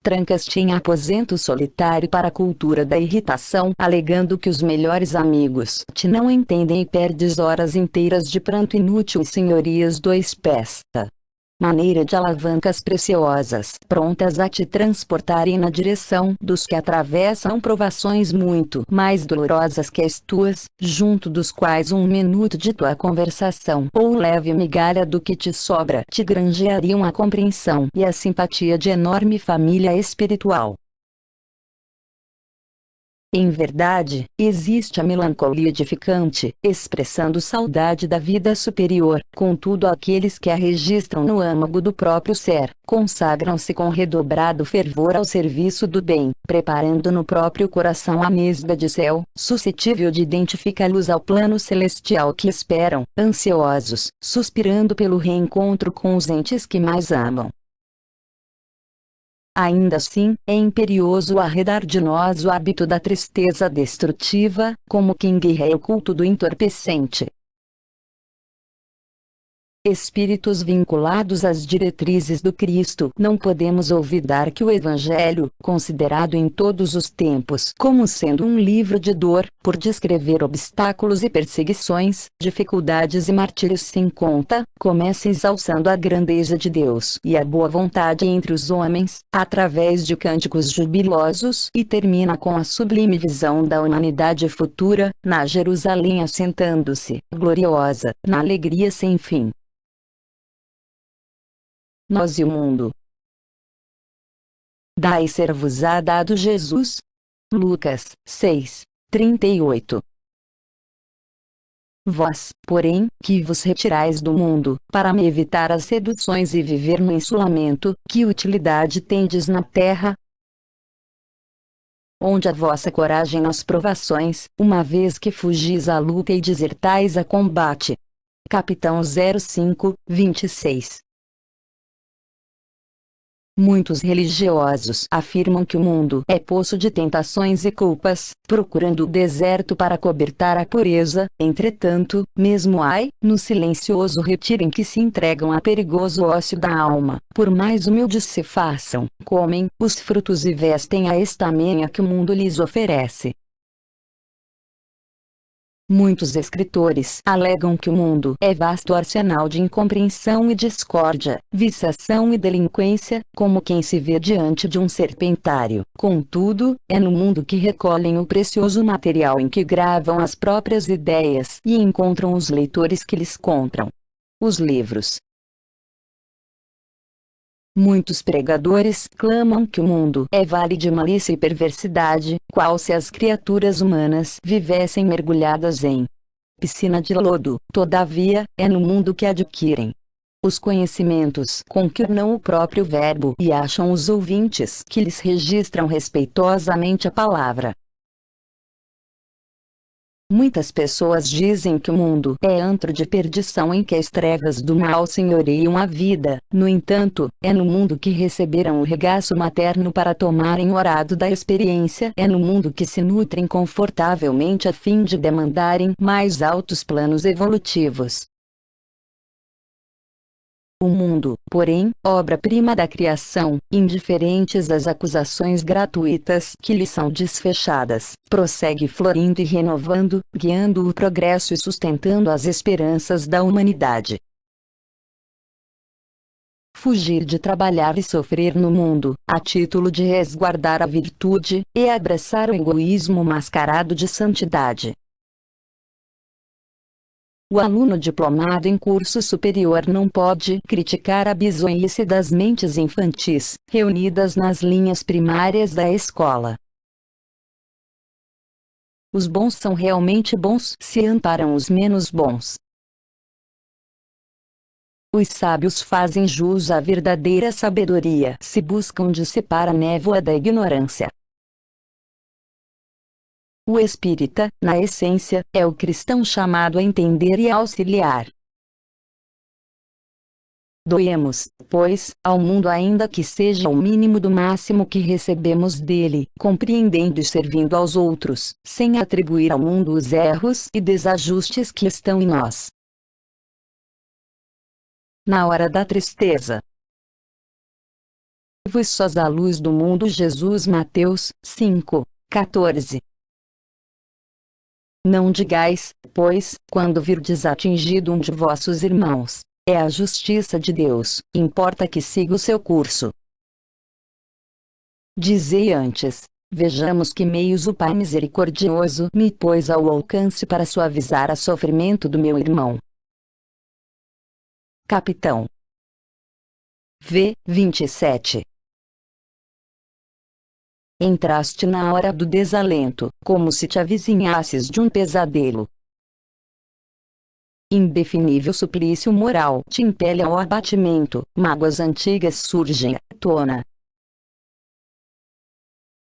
Trancas-te em aposento solitário para a cultura da irritação, alegando que os melhores amigos te não entendem e perdes horas inteiras de pranto inútil e senhorias dois pés. Maneira de alavancas preciosas, prontas a te transportarem na direção dos que atravessam provações muito mais dolorosas que as tuas, junto dos quais um minuto de tua conversação ou leve migalha do que te sobra te granjeariam a compreensão e a simpatia de enorme família espiritual. Em verdade, existe a melancolia edificante, expressando saudade da vida superior. Contudo, aqueles que a registram no âmago do próprio ser, consagram-se com redobrado fervor ao serviço do bem, preparando no próprio coração a mesga de céu, suscetível de identificá-los ao plano celestial que esperam, ansiosos, suspirando pelo reencontro com os entes que mais amam. Ainda assim, é imperioso arredar de nós o hábito da tristeza destrutiva, como quem guerreia o culto do entorpecente. Espíritos vinculados às diretrizes do Cristo, não podemos olvidar que o Evangelho, considerado em todos os tempos como sendo um livro de dor, por descrever obstáculos e perseguições, dificuldades e martírios sem conta, começa exalçando a grandeza de Deus e a boa vontade entre os homens, através de cânticos jubilosos, e termina com a sublime visão da humanidade futura, na Jerusalém assentando-se, gloriosa, na alegria sem fim. Nós e o mundo. Dai ser-vos-á dado Jesus. Lucas 6, 38. Vós, porém, que vos retirais do mundo, para me evitar as seduções e viver no insulamento, que utilidade tendes na terra? Onde a vossa coragem nas provações, uma vez que fugis à luta e desertais a combate. Capitão 05, 26. Muitos religiosos afirmam que o mundo é poço de tentações e culpas, procurando o deserto para cobertar a pureza. Entretanto, mesmo no silencioso retiro em que se entregam a perigoso ócio da alma, por mais humildes se façam, comem os frutos e vestem a estamenha que o mundo lhes oferece. Muitos escritores alegam que o mundo é vasto arsenal de incompreensão e discórdia, viciação e delinquência, como quem se vê diante de um serpentário. Contudo, é no mundo que recolhem o precioso material em que gravam as próprias ideias e encontram os leitores que lhes compram os livros. Muitos pregadores clamam que o mundo é vale de malícia e perversidade, qual se as criaturas humanas vivessem mergulhadas em piscina de lodo. Todavia, é no mundo que adquirem os conhecimentos com que ornam o próprio verbo e acham os ouvintes que lhes registram respeitosamente a palavra. Muitas pessoas dizem que o mundo é antro de perdição em que as trevas do mal senhoreiam a vida. No entanto, é no mundo que receberam o regaço materno para tomarem o arado da experiência. É no mundo que se nutrem confortavelmente a fim de demandarem mais altos planos evolutivos. O mundo, porém, obra-prima da criação, indiferentes às acusações gratuitas que lhe são desfechadas, prossegue florindo e renovando, guiando o progresso e sustentando as esperanças da humanidade. Fugir de trabalhar e sofrer no mundo, a título de resguardar a virtude, e abraçar o egoísmo mascarado de santidade. O aluno diplomado em curso superior não pode criticar a bizonhice das mentes infantis, reunidas nas linhas primárias da escola. Os bons são realmente bons se amparam os menos bons. Os sábios fazem jus à verdadeira sabedoria se buscam dissipar a névoa da ignorância. O espírita, na essência, é o cristão chamado a entender e auxiliar. Doemos, pois, ao mundo ainda que seja o mínimo do máximo que recebemos dele, compreendendo e servindo aos outros, sem atribuir ao mundo os erros e desajustes que estão em nós. Na hora da tristeza. Vos sós a luz do mundo. Jesus, Mateus 5:14. Não digais, pois, quando virdes atingido um de vossos irmãos, é a justiça de Deus, importa que siga o seu curso. Dizei antes, vejamos que meios o Pai misericordioso me pôs ao alcance para suavizar o sofrimento do meu irmão. Capitão V. 27. Entraste na hora do desalento, como se te avizinhasses de um pesadelo. Indefinível suplício moral te impele ao abatimento, mágoas antigas surgem à tona.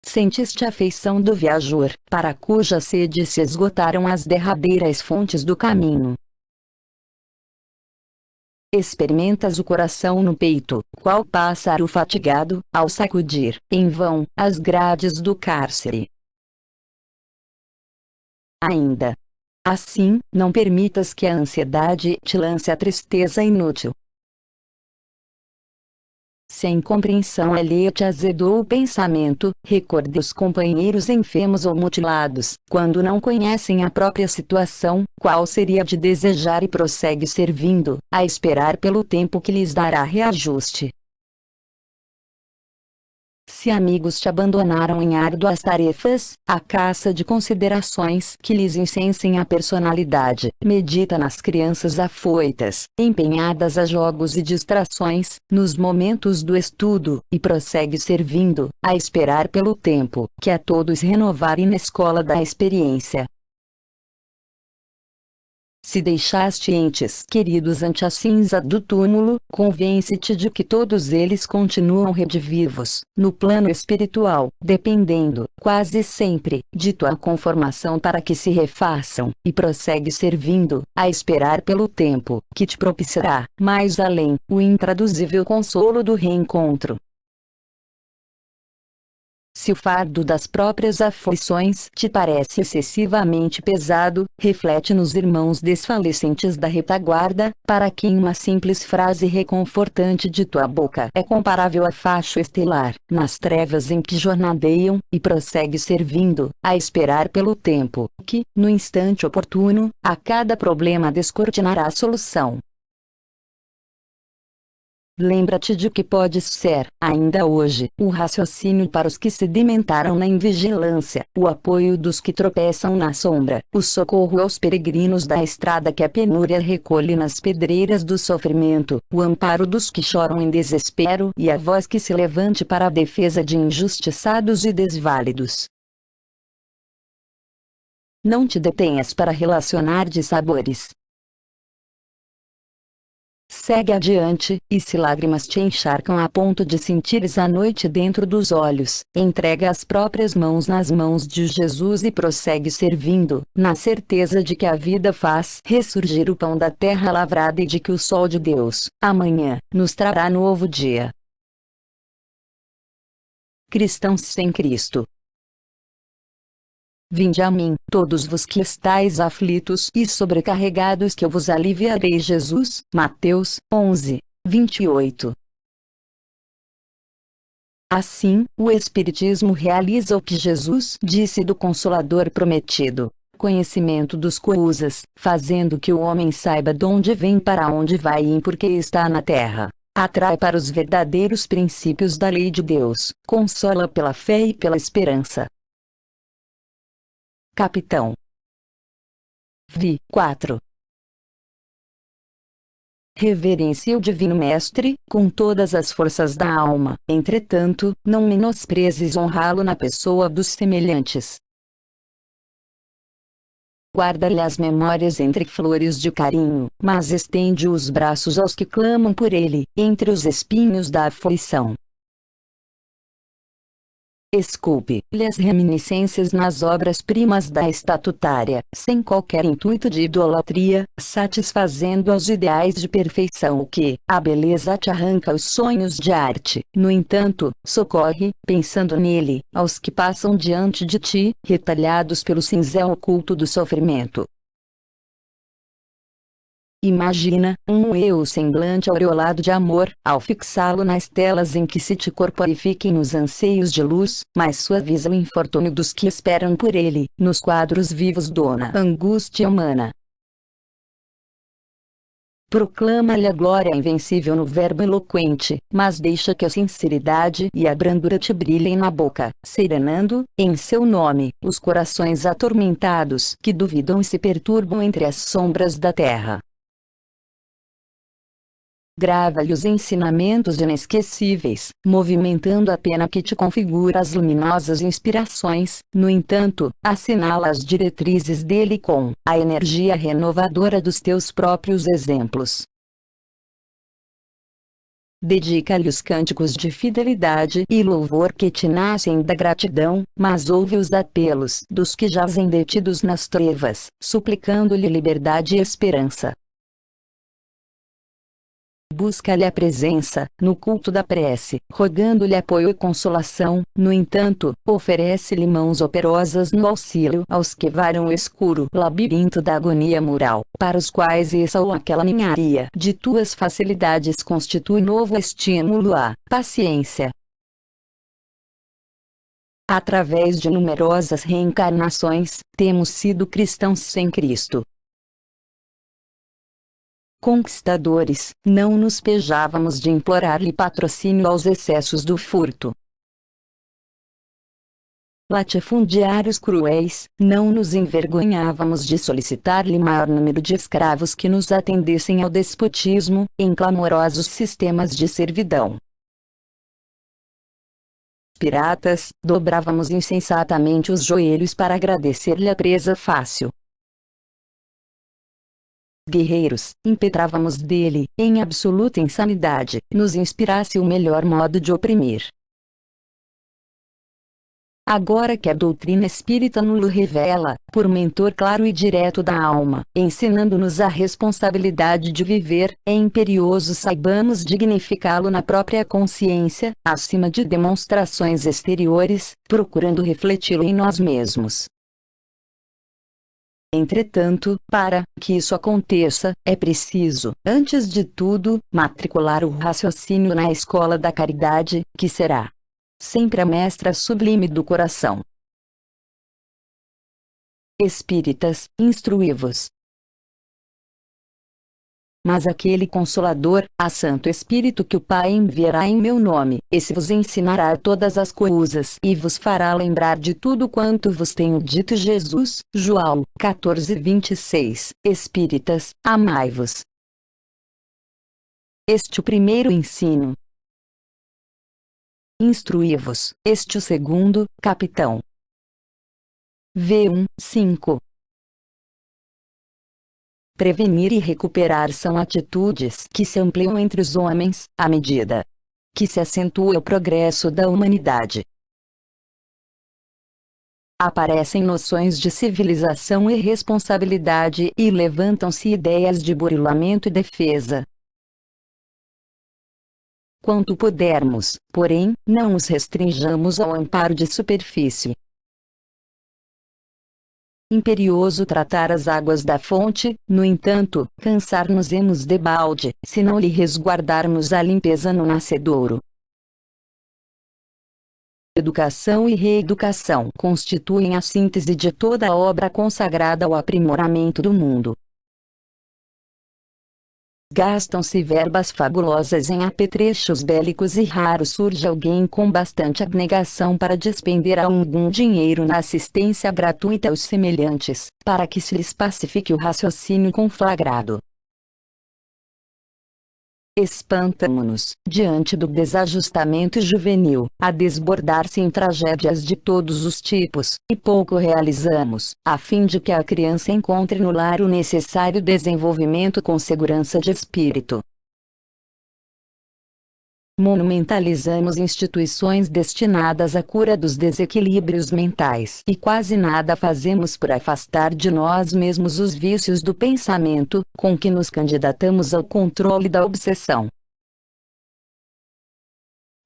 Sentiste a afeição do viajor, para cuja sede se esgotaram as derradeiras fontes do caminho. Experimentas o coração no peito, qual pássaro fatigado, ao sacudir, em vão, as grades do cárcere. Ainda assim, não permitas que a ansiedade te lance a tristeza inútil. Se a incompreensão alheia te azedou o pensamento, recorde os companheiros enfermos ou mutilados, quando não conhecem a própria situação, qual seria de desejar e prossegue servindo, a esperar pelo tempo que lhes dará reajuste. Se amigos te abandonaram em árduas tarefas, a caça de considerações que lhes incensem a personalidade, medita nas crianças afoitas, empenhadas a jogos e distrações, nos momentos do estudo, e prossegue servindo, a esperar pelo tempo, que a todos renovarem na escola da experiência. Se deixaste entes queridos ante a cinza do túmulo, convence-te de que todos eles continuam redivivos, no plano espiritual, dependendo, quase sempre, de tua conformação para que se refaçam, e prossegue servindo, a esperar pelo tempo, que te propiciará, mais além, o intraduzível consolo do reencontro. Se o fardo das próprias aflições te parece excessivamente pesado, reflete nos irmãos desfalecentes da retaguarda, para quem uma simples frase reconfortante de tua boca é comparável a facho estelar, nas trevas em que jornadeiam, e prossegue servindo, a esperar pelo tempo, que, no instante oportuno, a cada problema descortinará a solução. Lembra-te de que podes ser, ainda hoje, o raciocínio para os que sedimentaram na invigilância, o apoio dos que tropeçam na sombra, o socorro aos peregrinos da estrada que a penúria recolhe nas pedreiras do sofrimento, o amparo dos que choram em desespero e a voz que se levante para a defesa de injustiçados e desválidos. Não te detenhas para relacionar dissabores. Segue adiante, e se lágrimas te encharcam a ponto de sentires a noite dentro dos olhos, entrega as próprias mãos nas mãos de Jesus e prossegue servindo, na certeza de que a vida faz ressurgir o pão da terra lavrada e de que o sol de Deus, amanhã, nos trará novo dia. Cristãos sem Cristo. Vinde a mim, todos vos que estáis aflitos e sobrecarregados, que eu vos aliviarei. Jesus, Mateus 11, 28. Assim, o Espiritismo realiza o que Jesus disse do Consolador prometido: conhecimento dos coisas, fazendo que o homem saiba de onde vem, para onde vai e por que está na terra. Atrai para os verdadeiros princípios da lei de Deus, consola pela fé e pela esperança. Capitão. Vi. 4. Reverencie o Divino Mestre, com todas as forças da alma, entretanto, não menosprezes honrá-lo na pessoa dos semelhantes. Guarda-lhe as memórias entre flores de carinho, mas estende os braços aos que clamam por ele, entre os espinhos da aflição. Esculpe-lhe as reminiscências nas obras-primas da estatutária, sem qualquer intuito de idolatria, satisfazendo aos ideais de perfeição o que a beleza te arranca os sonhos de arte. No entanto, socorre, pensando nele, aos que passam diante de ti, retalhados pelo cinzel oculto do sofrimento. Imagina um eu semblante aureolado de amor, ao fixá-lo nas telas em que se te corporifiquem nos anseios de luz, mas suaviza o infortúnio dos que esperam por ele, nos quadros vivos dona angústia humana. Proclama-lhe a glória invencível no verbo eloquente, mas deixa que a sinceridade e a brandura te brilhem na boca, serenando, em seu nome, os corações atormentados que duvidam e se perturbam entre as sombras da terra. Grava-lhe os ensinamentos inesquecíveis, movimentando a pena que te configura as luminosas inspirações, no entanto, assinala as diretrizes dele com a energia renovadora dos teus próprios exemplos. Dedica-lhe os cânticos de fidelidade e louvor que te nascem da gratidão, mas ouve os apelos dos que jazem detidos nas trevas, suplicando-lhe liberdade e esperança. Busca-lhe a presença, no culto da prece, rogando-lhe apoio e consolação, no entanto, oferece-lhe mãos operosas no auxílio aos que varam o escuro labirinto da agonia moral, para os quais essa ou aquela ninharia de tuas facilidades constitui novo estímulo à paciência. Através de numerosas reencarnações, temos sido cristãos sem Cristo. Conquistadores, não nos pejávamos de implorar-lhe patrocínio aos excessos do furto. Latifundiários cruéis, não nos envergonhávamos de solicitar-lhe maior número de escravos que nos atendessem ao despotismo, em clamorosos sistemas de servidão. Piratas, dobrávamos insensatamente os joelhos para agradecer-lhe a presa fácil. Guerreiros, impetrávamos dele, em absoluta insanidade, nos inspirasse o melhor modo de oprimir. Agora que a doutrina espírita nulo revela, por mentor claro e direto da alma, ensinando-nos a responsabilidade de viver, é imperioso saibamos dignificá-lo na própria consciência, acima de demonstrações exteriores, procurando refleti-lo em nós mesmos. Entretanto, para que isso aconteça, é preciso, antes de tudo, matricular o raciocínio na escola da caridade, que será sempre a mestra sublime do coração. Espíritas, instruí-vos. Mas aquele Consolador, a Santo Espírito que o Pai enviará em meu nome, esse vos ensinará todas as coisas e vos fará lembrar de tudo quanto vos tenho dito. Jesus, João 14:26. Espíritas, amai-vos. Este o primeiro ensino. Instruí-vos, este o segundo, capitão. V1:5. Prevenir e recuperar são atitudes que se ampliam entre os homens, à medida que se acentua o progresso da humanidade. Aparecem noções de civilização e responsabilidade e levantam-se ideias de burilamento e defesa. Quanto pudermos, porém, não os restringamos ao amparo de superfície. Imperioso tratar as águas da fonte, no entanto, cansar-nos-emos debalde, se não lhe resguardarmos a limpeza no nascedouro. Educação e reeducação constituem a síntese de toda a obra consagrada ao aprimoramento do mundo. Gastam-se verbas fabulosas em apetrechos bélicos e raro surge alguém com bastante abnegação para despender algum dinheiro na assistência gratuita aos semelhantes, para que se lhes pacifique o raciocínio conflagrado. Espantamo-nos, diante do desajustamento juvenil, a desbordar-se em tragédias de todos os tipos, e pouco realizamos, a fim de que a criança encontre no lar o necessário desenvolvimento com segurança de espírito. Monumentalizamos instituições destinadas à cura dos desequilíbrios mentais e quase nada fazemos por afastar de nós mesmos os vícios do pensamento, com que nos candidatamos ao controle da obsessão.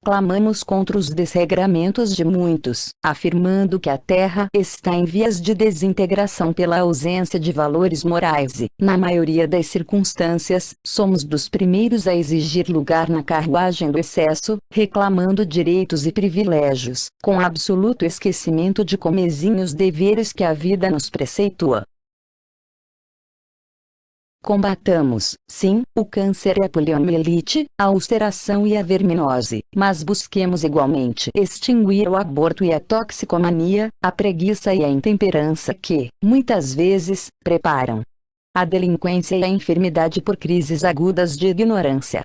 Clamamos contra os desregramentos de muitos, afirmando que a Terra está em vias de desintegração pela ausência de valores morais e, na maioria das circunstâncias, somos dos primeiros a exigir lugar na carruagem do excesso, reclamando direitos e privilégios, com absoluto esquecimento de comezinhos deveres que a vida nos preceitua. Combatamos, sim, o câncer e a poliomielite, a ulceração e a verminose, mas busquemos igualmente extinguir o aborto e a toxicomania, a preguiça e a intemperança que, muitas vezes, preparam a delinquência e a enfermidade por crises agudas de ignorância.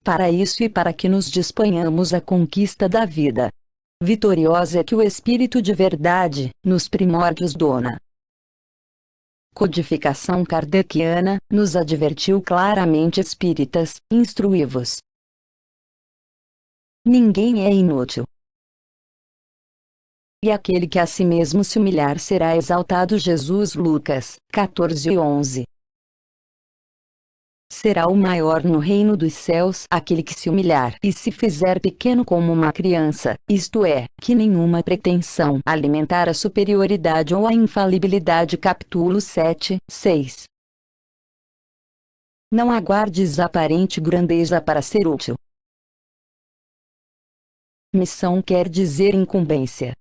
Para isso e para que nos disponhamos à conquista da vida vitoriosa que o Espírito de verdade, nos primórdios dona. Codificação kardeciana, nos advertiu claramente. Espíritas, instruí-vos. Ninguém é inútil. E aquele que a si mesmo se humilhar será exaltado. Jesus, Lucas 14:11. Será o maior no reino dos céus aquele que se humilhar e se fizer pequeno como uma criança, isto é, que nenhuma pretensão alimentar a superioridade ou a infalibilidade. Capítulo 7:6. Não aguardes aparente grandeza para ser útil. Missão quer dizer incumbência.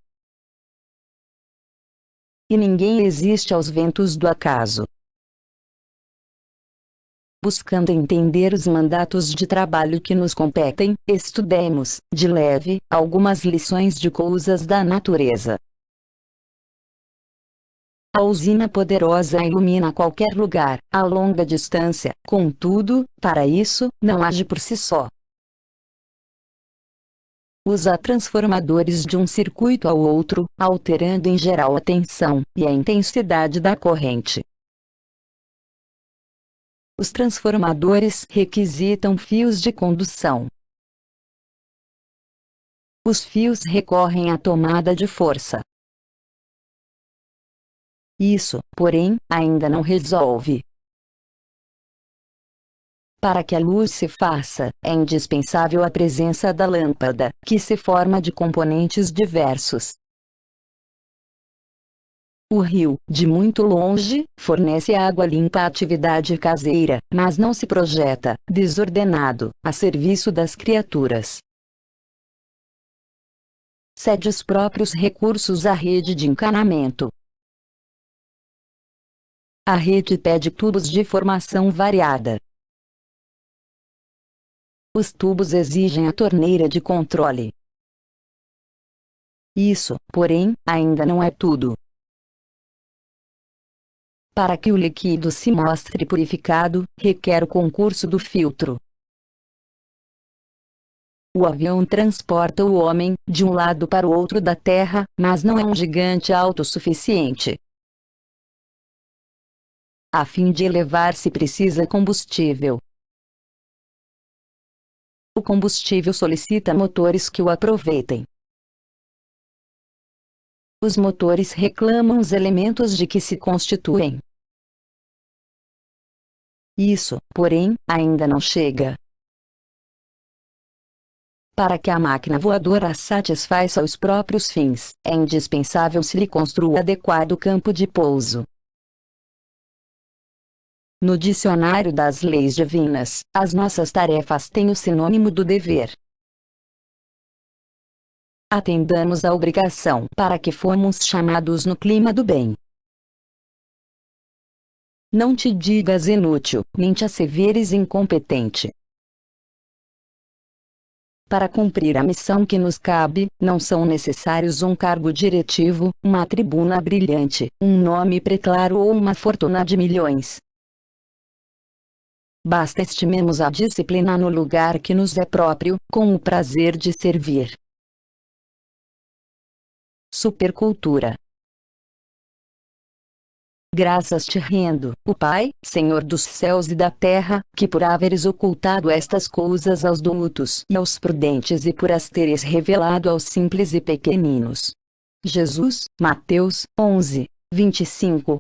E ninguém existe aos ventos do acaso. Buscando entender os mandatos de trabalho que nos competem, estudemos, de leve, algumas lições de coisas da natureza. A usina poderosa ilumina qualquer lugar, a longa distância, contudo, para isso, não age por si só. Usa transformadores de um circuito ao outro, alterando em geral a tensão e a intensidade da corrente. Os transformadores requisitam fios de condução. Os fios recorrem à tomada de força. Isso, porém, ainda não resolve. Para que a luz se faça, é indispensável a presença da lâmpada, que se forma de componentes diversos. O rio, de muito longe, fornece água limpa à atividade caseira, mas não se projeta, desordenado, a serviço das criaturas. Cede os próprios recursos à rede de encanamento. A rede pede tubos de formação variada. Os tubos exigem a torneira de controle. Isso, porém, ainda não é tudo. Para que o líquido se mostre purificado, requer o concurso do filtro. O avião transporta o homem, de um lado para o outro da Terra, mas não é um gigante autossuficiente. A fim de elevar-se precisa combustível. O combustível solicita motores que o aproveitem. Os motores reclamam os elementos de que se constituem. Isso, porém, ainda não chega. Para que a máquina voadora satisfaça os próprios fins, é indispensável se lhe construa adequado campo de pouso. No dicionário das leis divinas, as nossas tarefas têm o sinônimo do dever. Atendamos à obrigação para que fomos chamados no clima do bem. Não te digas inútil, nem te asseveres incompetente. Para cumprir a missão que nos cabe, não são necessários um cargo diretivo, uma tribuna brilhante, um nome preclaro ou uma fortuna de milhões. Basta estimemos a disciplina no lugar que nos é próprio, com o prazer de servir. Supercultura. Graças te rendo, o Pai, Senhor dos céus e da terra, que por haveres ocultado estas coisas aos doutos e aos prudentes e por as teres revelado aos simples e pequeninos. Jesus, Mateus 11, 25.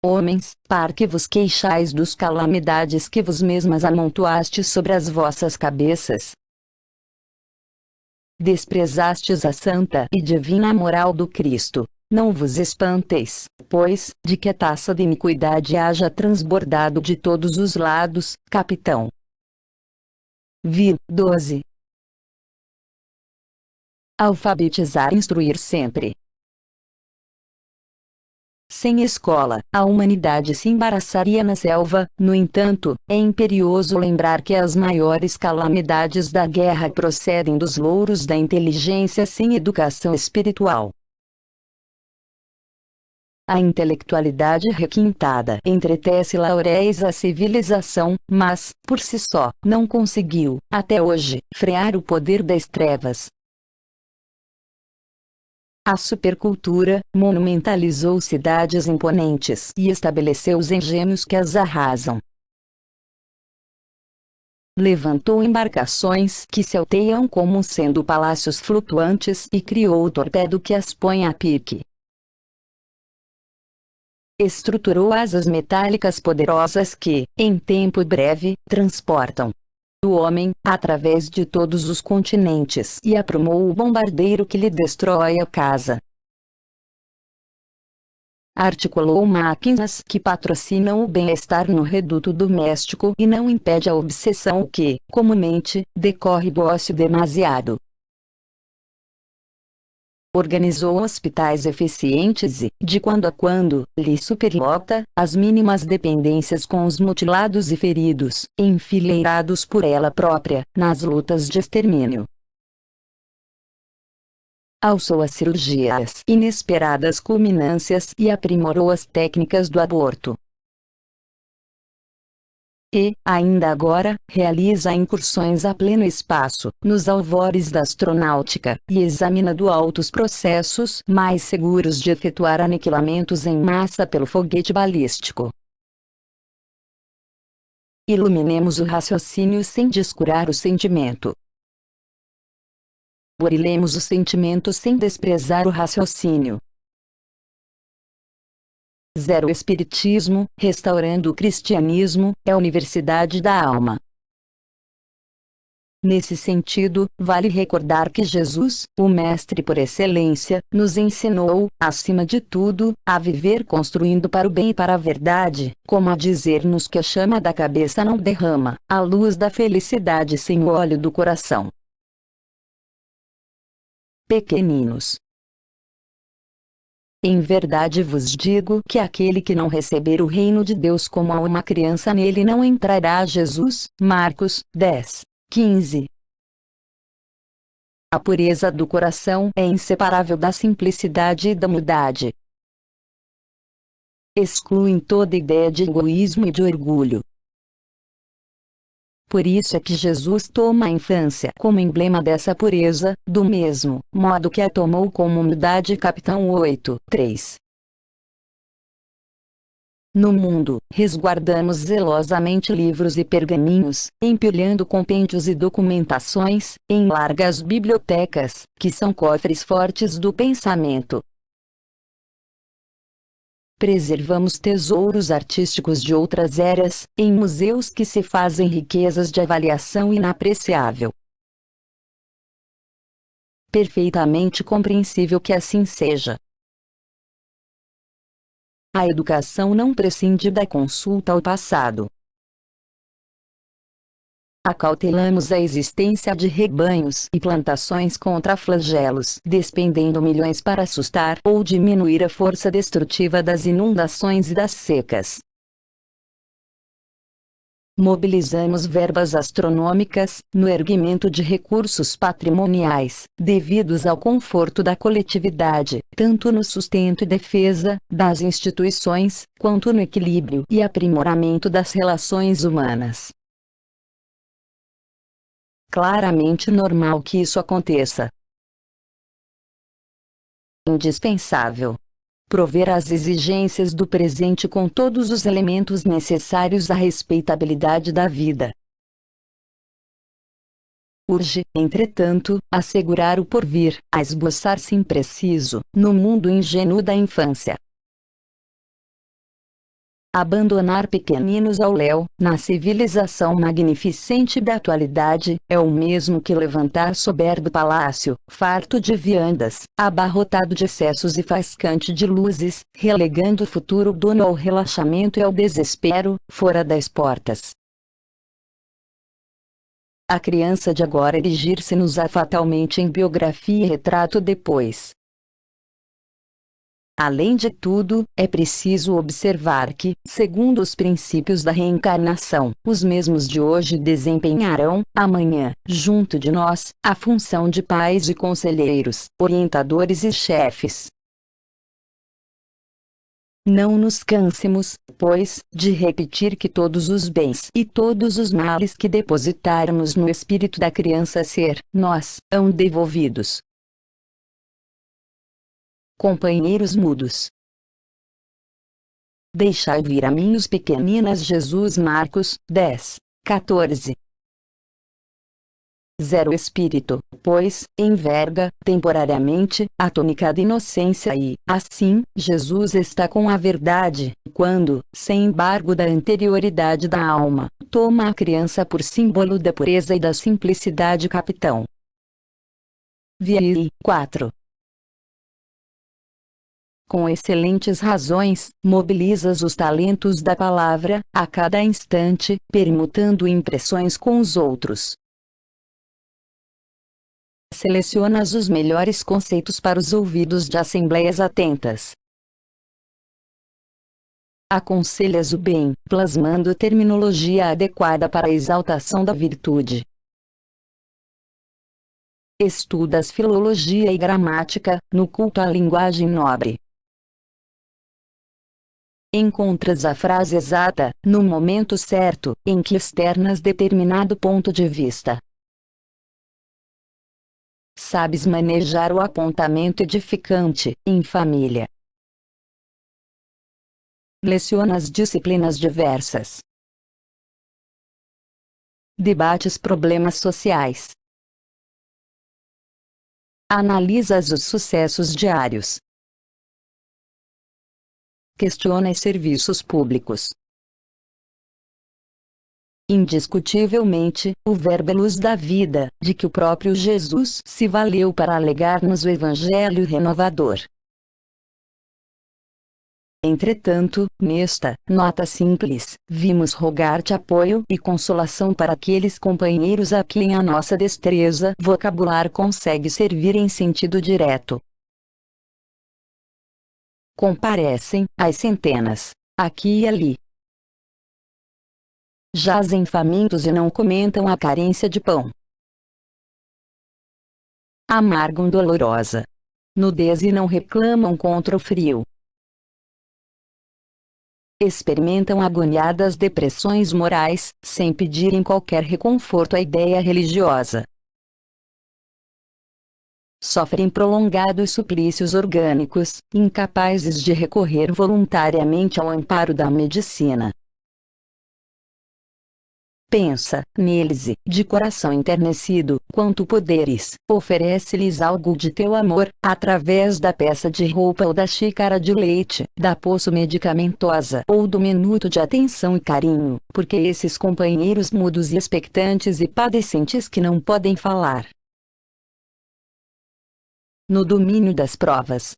Homens, par que vos queixais dos calamidades que vos mesmas amontoastes sobre as vossas cabeças. Desprezastes a santa e divina moral do Cristo. Não vos espanteis, pois, de que a taça de iniquidade haja transbordado de todos os lados. Capitão. 12. Alfabetizar e instruir sempre. Sem escola, a humanidade se embaraçaria na selva. No entanto, é imperioso lembrar que as maiores calamidades da guerra procedem dos louros da inteligência sem educação espiritual. A intelectualidade requintada entretece lauréis à civilização, mas, por si só, não conseguiu, até hoje, frear o poder das trevas. A supercultura monumentalizou cidades imponentes e estabeleceu os engenhos que as arrasam. Levantou embarcações que se alteiam como sendo palácios flutuantes e criou o torpedo que as põe a pique. Estruturou asas metálicas poderosas que, em tempo breve, transportam o homem, através de todos os continentes e aprumou o bombardeiro que lhe destrói a casa. Articulou máquinas que patrocinam o bem-estar no reduto doméstico e não impede a obsessão que, comumente, decorre do ócio demasiado. Organizou hospitais eficientes e, de quando a quando, lhe superlota as mínimas dependências com os mutilados e feridos, enfileirados por ela própria, nas lutas de extermínio. Alçou as cirurgias inesperadas culminâncias e aprimorou as técnicas do aborto. E, ainda agora, realiza incursões a pleno espaço, nos alvores da astronáutica, e examina do alto os processos mais seguros de efetuar aniquilamentos em massa pelo foguete balístico. Iluminemos o raciocínio sem descurar o sentimento. Burilemos o sentimento sem desprezar o raciocínio. 0 Espiritismo, restaurando o cristianismo, é a universidade da alma. Nesse sentido, vale recordar que Jesus, o Mestre por excelência, nos ensinou, acima de tudo, a viver construindo para o bem e para a verdade, como a dizer-nos que a chama da cabeça não derrama a luz da felicidade sem o óleo do coração. Pequeninos, em verdade vos digo que aquele que não receber o reino de Deus como a uma criança nele não entrará. Jesus, Marcos 10, 15. A pureza do coração é inseparável da simplicidade e da humildade. Excluem toda ideia de egoísmo e de orgulho. Por isso é que Jesus toma a infância como emblema dessa pureza, do mesmo modo que a tomou como humildade. Capitão 8, 3. No mundo, resguardamos zelosamente livros e pergaminhos, empilhando compêndios e documentações, em largas bibliotecas, que são cofres fortes do pensamento. Preservamos tesouros artísticos de outras eras, em museus que se fazem riquezas de avaliação inapreciável. Perfeitamente compreensível que assim seja. A educação não prescinde da consulta ao passado. Acautelamos a existência de rebanhos e plantações contra flagelos, despendendo milhões para assustar ou diminuir a força destrutiva das inundações e das secas. Mobilizamos verbas astronômicas, no erguimento de recursos patrimoniais, devidos ao conforto da coletividade, tanto no sustento e defesa das instituições, quanto no equilíbrio e aprimoramento das relações humanas. Claramente normal que isso aconteça. Indispensável. Prover às exigências do presente com todos os elementos necessários à respeitabilidade da vida. Urge, entretanto, assegurar o porvir, a esboçar-se impreciso, no mundo ingênuo da infância. Abandonar pequeninos ao léu, na civilização magnificente da atualidade, é o mesmo que levantar soberbo palácio, farto de viandas, abarrotado de excessos e faiscante de luzes, relegando o futuro dono ao relaxamento e ao desespero, fora das portas. A criança de agora erigir-se-nos-á fatalmente em biografia e retrato depois. Além de tudo, é preciso observar que, segundo os princípios da reencarnação, os mesmos de hoje desempenharão, amanhã, junto de nós, a função de pais e conselheiros, orientadores e chefes. Não nos cansemos, pois, de repetir que todos os bens e todos os males que depositarmos no espírito da criança ser, nós, hão devolvidos. Companheiros mudos. Deixai vir a mim os pequeninas. Jesus Marcos 10, 14. 0 Espírito, pois, enverga, temporariamente, a tônica da inocência e, assim, Jesus está com a verdade, quando, sem embargo da anterioridade da alma, toma a criança por símbolo da pureza e da simplicidade. Capitão Viei 4. Com excelentes razões, mobilizas os talentos da palavra, a cada instante, permutando impressões com os outros. Selecionas os melhores conceitos para os ouvidos de assembleias atentas. Aconselhas o bem, plasmando terminologia adequada para a exaltação da virtude. Estudas filologia e gramática, no culto à linguagem nobre. Encontras a frase exata, no momento certo, em que externas determinado ponto de vista. Sabes manejar o apontamento edificante, em família. Lecionas disciplinas diversas. Debates problemas sociais. Analisas os sucessos diários. Questiona os serviços públicos. Indiscutivelmente, o verbo é luz da vida, de que o próprio Jesus se valeu para alegar-nos o Evangelho renovador. Entretanto, nesta nota simples, vimos rogar-te apoio e consolação para aqueles companheiros a quem a nossa destreza vocabular consegue servir em sentido direto. Comparecem, às centenas, aqui e ali. Jazem famintos e não comentam a carência de pão. Amargam dolorosa nudez e não reclamam contra o frio. Experimentam agoniadas depressões morais, sem pedirem qualquer reconforto à ideia religiosa. Sofrem prolongados suplícios orgânicos, incapazes de recorrer voluntariamente ao amparo da medicina. Pensa neles e, de coração enternecido, quanto poderes, oferece-lhes algo de teu amor, através da peça de roupa ou da xícara de leite, da poça medicamentosa ou do minuto de atenção e carinho, porque esses companheiros mudos e expectantes e padecentes que não podem falar. No domínio das provas.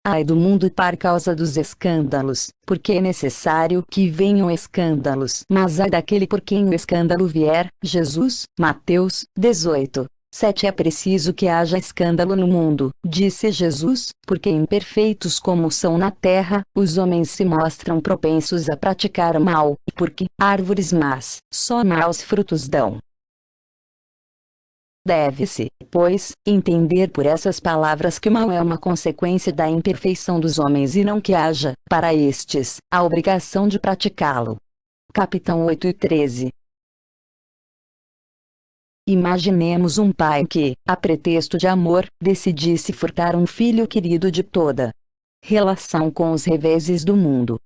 Ai do mundo por causa dos escândalos, porque é necessário que venham escândalos. Mas ai daquele por quem o escândalo vier. Jesus, Mateus 18, 7. É preciso que haja escândalo no mundo, disse Jesus, porque imperfeitos como são na terra, os homens se mostram propensos a praticar o mal, e porque árvores más só maus frutos dão. Deve-se, pois, entender por essas palavras que o mal é uma consequência da imperfeição dos homens e não que haja, para estes, a obrigação de praticá-lo. Capitão 8 e 13. Imaginemos um pai que, a pretexto de amor, decidisse furtar um filho querido de toda relação com os reveses do mundo.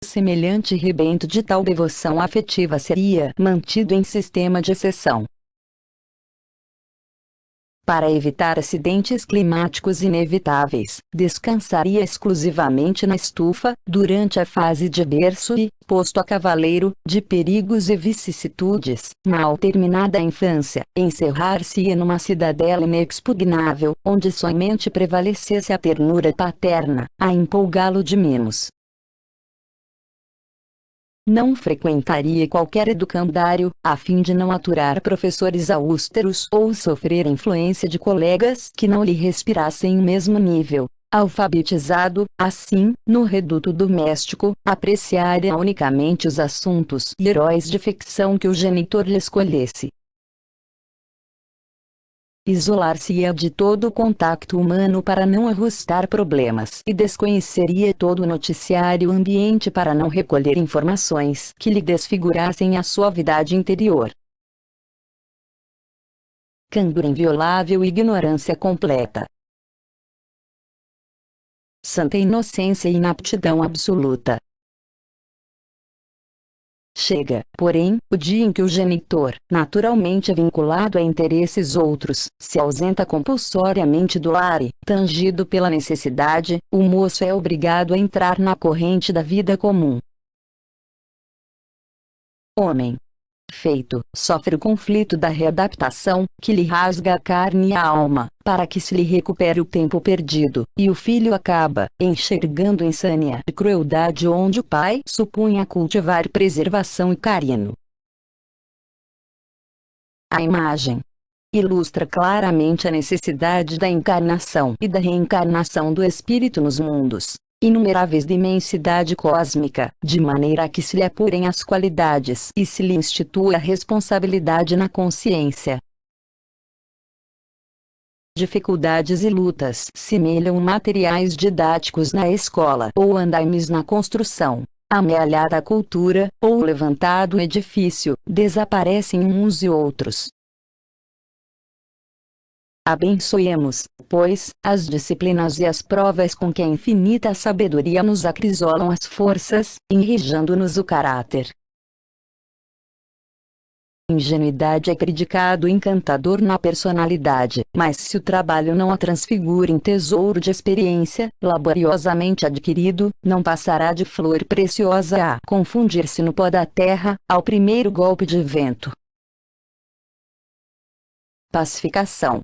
Semelhante rebento de tal devoção afetiva seria mantido em sistema de exceção. Para evitar acidentes climáticos inevitáveis, descansaria exclusivamente na estufa, durante a fase de berço e, posto a cavaleiro, de perigos e vicissitudes, mal terminada a infância, encerrar-se-ia numa cidadela inexpugnável, onde somente prevalecesse a ternura paterna, a empolgá-lo de mimos. Não frequentaria qualquer educandário, a fim de não aturar professores austeros ou sofrer influência de colegas que não lhe respirassem o mesmo nível. Alfabetizado, assim, no reduto doméstico, apreciaria unicamente os assuntos e heróis de ficção que o genitor lhe escolhesse. Isolar-se-ia de todo o contato humano para não arrostar problemas e desconheceria todo o noticiário ambiente para não recolher informações que lhe desfigurassem a suavidade interior. Candor inviolável e ignorância completa. Santa inocência e inaptidão absoluta. Chega, porém, o dia em que o genitor, naturalmente vinculado a interesses outros, se ausenta compulsoriamente do lar e, tangido pela necessidade, o moço é obrigado a entrar na corrente da vida comum. Homem feito, sofre o conflito da readaptação, que lhe rasga a carne e a alma, para que se lhe recupere o tempo perdido, e o filho acaba, enxergando insânia e crueldade onde o pai supunha cultivar preservação e carinho. A imagem ilustra claramente a necessidade da encarnação e da reencarnação do espírito nos mundos inumeráveis da imensidade cósmica, de maneira a que se lhe apurem as qualidades e se lhe institua a responsabilidade na consciência. Dificuldades e lutas semelham materiais didáticos na escola ou andaimes na construção. Amealhada a cultura, ou levantado o edifício, desaparecem uns e outros. Abençoemos, pois, as disciplinas e as provas com que a infinita sabedoria nos acrisolam as forças, enrijando-nos o caráter. Ingenuidade é predicado encantador na personalidade, mas se o trabalho não a transfigura em tesouro de experiência, laboriosamente adquirido, não passará de flor preciosa a confundir-se no pó da terra, ao primeiro golpe de vento. Pacificação.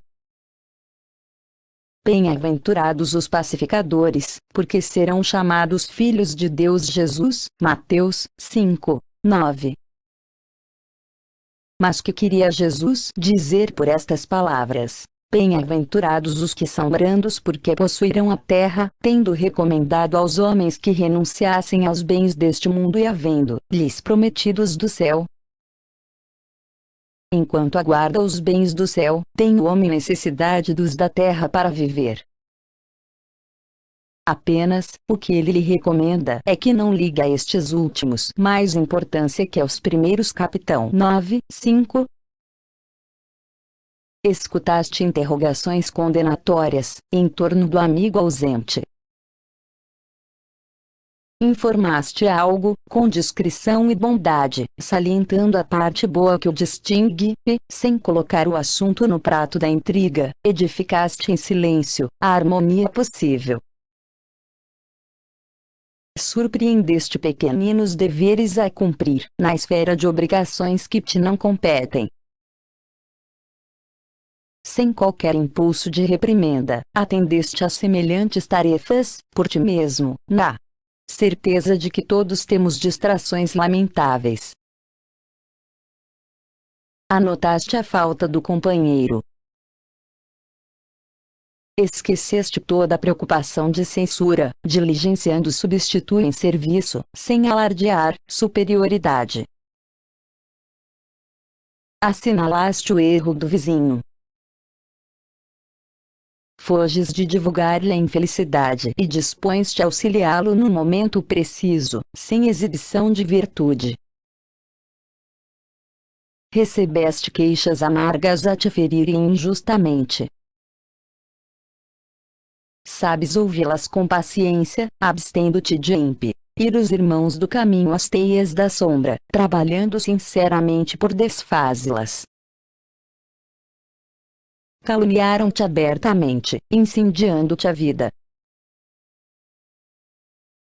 Bem-aventurados os pacificadores, porque serão chamados filhos de Deus. Jesus, Mateus 5, 9. Mas que queria Jesus dizer por estas palavras? Bem-aventurados os que são brandos, porque possuirão a terra, tendo recomendado aos homens que renunciassem aos bens deste mundo e havendo-lhes prometidos do céu. Enquanto aguarda os bens do céu, tem o homem necessidade dos da terra para viver. Apenas, o que ele lhe recomenda é que não ligue a estes últimos mais importância que aos primeiros. Capitão 9, 5. Escutaste interrogações condenatórias, em torno do amigo ausente. Informaste algo, com discrição e bondade, salientando a parte boa que o distingue, e, sem colocar o assunto no prato da intriga, edificaste em silêncio a harmonia possível. Surpreendeste pequeninos deveres a cumprir, na esfera de obrigações que te não competem. Sem qualquer impulso de reprimenda, atendeste a semelhantes tarefas, por ti mesmo, na certeza de que todos temos distrações lamentáveis. Anotaste a falta do companheiro. Esqueceste toda a preocupação de censura, diligenciando substitui em serviço, sem alardear superioridade. Assinalaste o erro do vizinho. Foges de divulgar-lhe a infelicidade e dispões-te a auxiliá-lo no momento preciso, sem exibição de virtude. Recebeste queixas amargas a te ferirem injustamente. Sabes ouvi-las com paciência, abstendo-te de impedir os irmãos do caminho às teias da sombra, trabalhando sinceramente por desfazê-las. Caluniaram-te abertamente, incendiando-te a vida.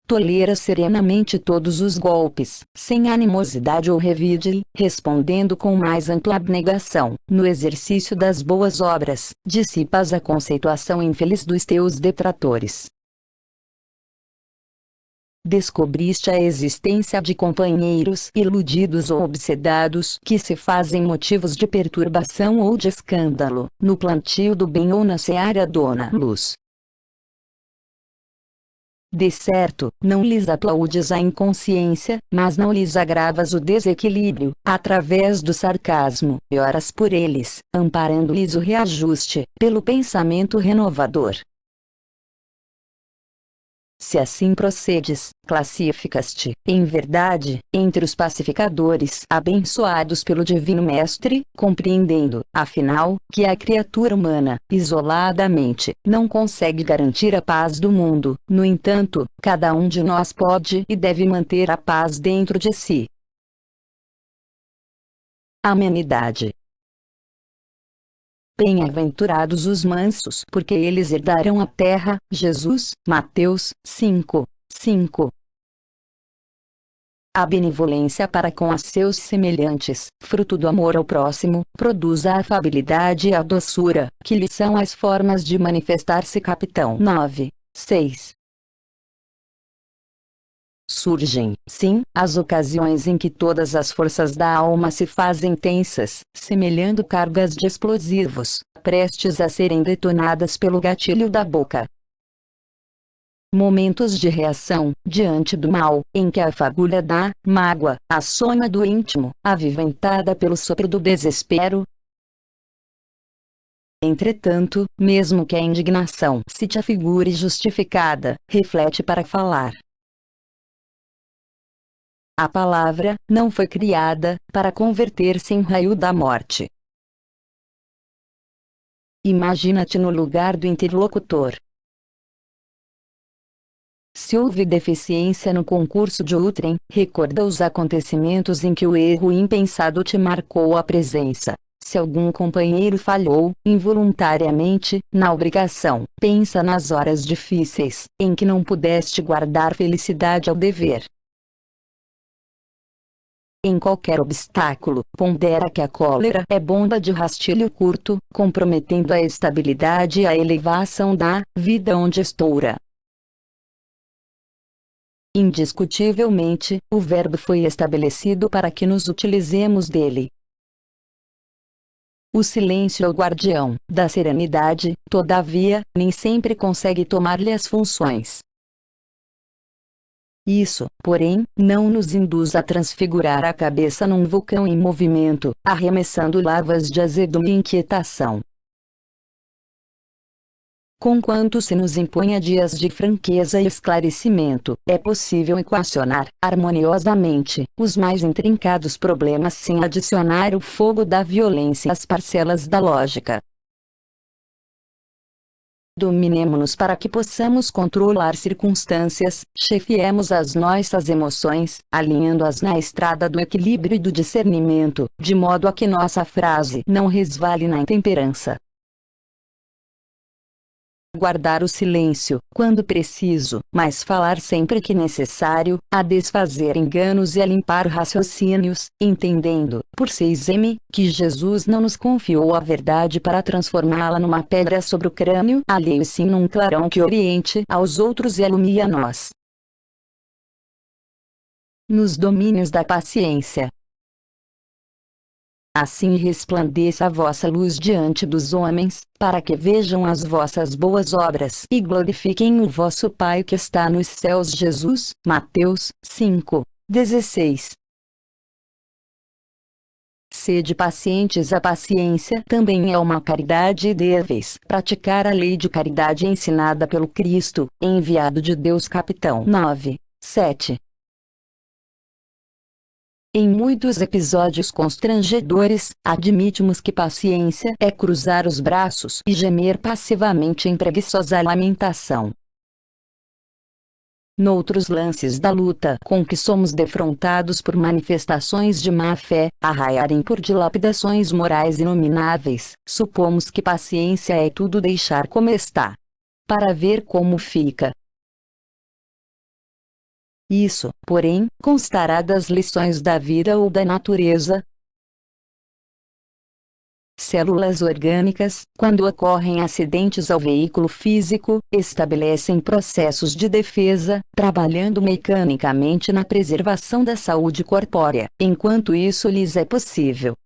Toleras serenamente todos os golpes, sem animosidade ou revide, respondendo com mais ampla abnegação, no exercício das boas obras, dissipas a conceituação infeliz dos teus detratores. Descobriste a existência de companheiros iludidos ou obsedados que se fazem motivos de perturbação ou de escândalo, no plantio do bem ou na seara dona luz. De certo, não lhes aplaudes a inconsciência, mas não lhes agravas o desequilíbrio, através do sarcasmo, e oras por eles, amparando-lhes o reajuste, pelo pensamento renovador. Se assim procedes, classificas-te, em verdade, entre os pacificadores abençoados pelo Divino Mestre, compreendendo, afinal, que a criatura humana, isoladamente, não consegue garantir a paz do mundo. No entanto, cada um de nós pode e deve manter a paz dentro de si. Amenidade. Bem-aventurados os mansos, porque eles herdarão a terra. Jesus, Mateus 5, 5. A benevolência para com os seus semelhantes, fruto do amor ao próximo, produz a afabilidade e a doçura, que lhe são as formas de manifestar-se. Capitão 9, 6. Surgem, sim, as ocasiões em que todas as forças da alma se fazem tensas, semelhando cargas de explosivos, prestes a serem detonadas pelo gatilho da boca. Momentos de reação, diante do mal, em que a fagulha da mágoa, a sonha do íntimo, aviventada pelo sopro do desespero. Entretanto, mesmo que a indignação se te afigure justificada, reflete para falar. A palavra não foi criada para converter-se em raio da morte. Imagina-te no lugar do interlocutor. Se houve deficiência no concurso de outrem, recorda os acontecimentos em que o erro impensado te marcou a presença. Se algum companheiro falhou, involuntariamente, na obrigação, pensa nas horas difíceis, em que não pudeste guardar felicidade ao dever. Em qualquer obstáculo, pondera que a cólera é bomba de rastilho curto, comprometendo a estabilidade e a elevação da vida onde estoura. Indiscutivelmente, o Verbo foi estabelecido para que nos utilizemos dele. O silêncio é o guardião da serenidade, todavia, nem sempre consegue tomar-lhe as funções. Isso, porém, não nos induz a transfigurar a cabeça num vulcão em movimento, arremessando lavas de azedume e inquietação. Conquanto se nos imponha dias de franqueza e esclarecimento, é possível equacionar, harmoniosamente, os mais intrincados problemas sem adicionar o fogo da violência às parcelas da lógica. Dominemo-nos para que possamos controlar circunstâncias, chefiemos as nossas emoções, alinhando-as na estrada do equilíbrio e do discernimento, de modo a que nossa frase não resvale na intemperança. Guardar o silêncio, quando preciso, mas falar sempre que necessário, a desfazer enganos e a limpar raciocínios, entendendo, por 6m, que Jesus não nos confiou a verdade para transformá-la numa pedra sobre o crânio alheio e sim num clarão que oriente aos outros e ilumine a nós. Nos domínios da paciência. Assim resplandeça a vossa luz diante dos homens, para que vejam as vossas boas obras e glorifiquem o vosso Pai que está nos céus. Jesus, Mateus 5:16. Sede pacientes. A paciência também é uma caridade e deveis praticar a lei de caridade ensinada pelo Cristo, enviado de Deus. Capitão 9:7. Em muitos episódios constrangedores, admitimos que paciência é cruzar os braços e gemer passivamente em preguiçosa lamentação. Noutros lances da luta com que somos defrontados por manifestações de má-fé, arraiarem por dilapidações morais inomináveis, supomos que paciência é tudo deixar como está, para ver como fica. Isso, porém, constará das lições da vida ou da natureza. Células orgânicas, quando ocorrem acidentes ao veículo físico, estabelecem processos de defesa, trabalhando mecanicamente na preservação da saúde corpórea, enquanto isso lhes é possível.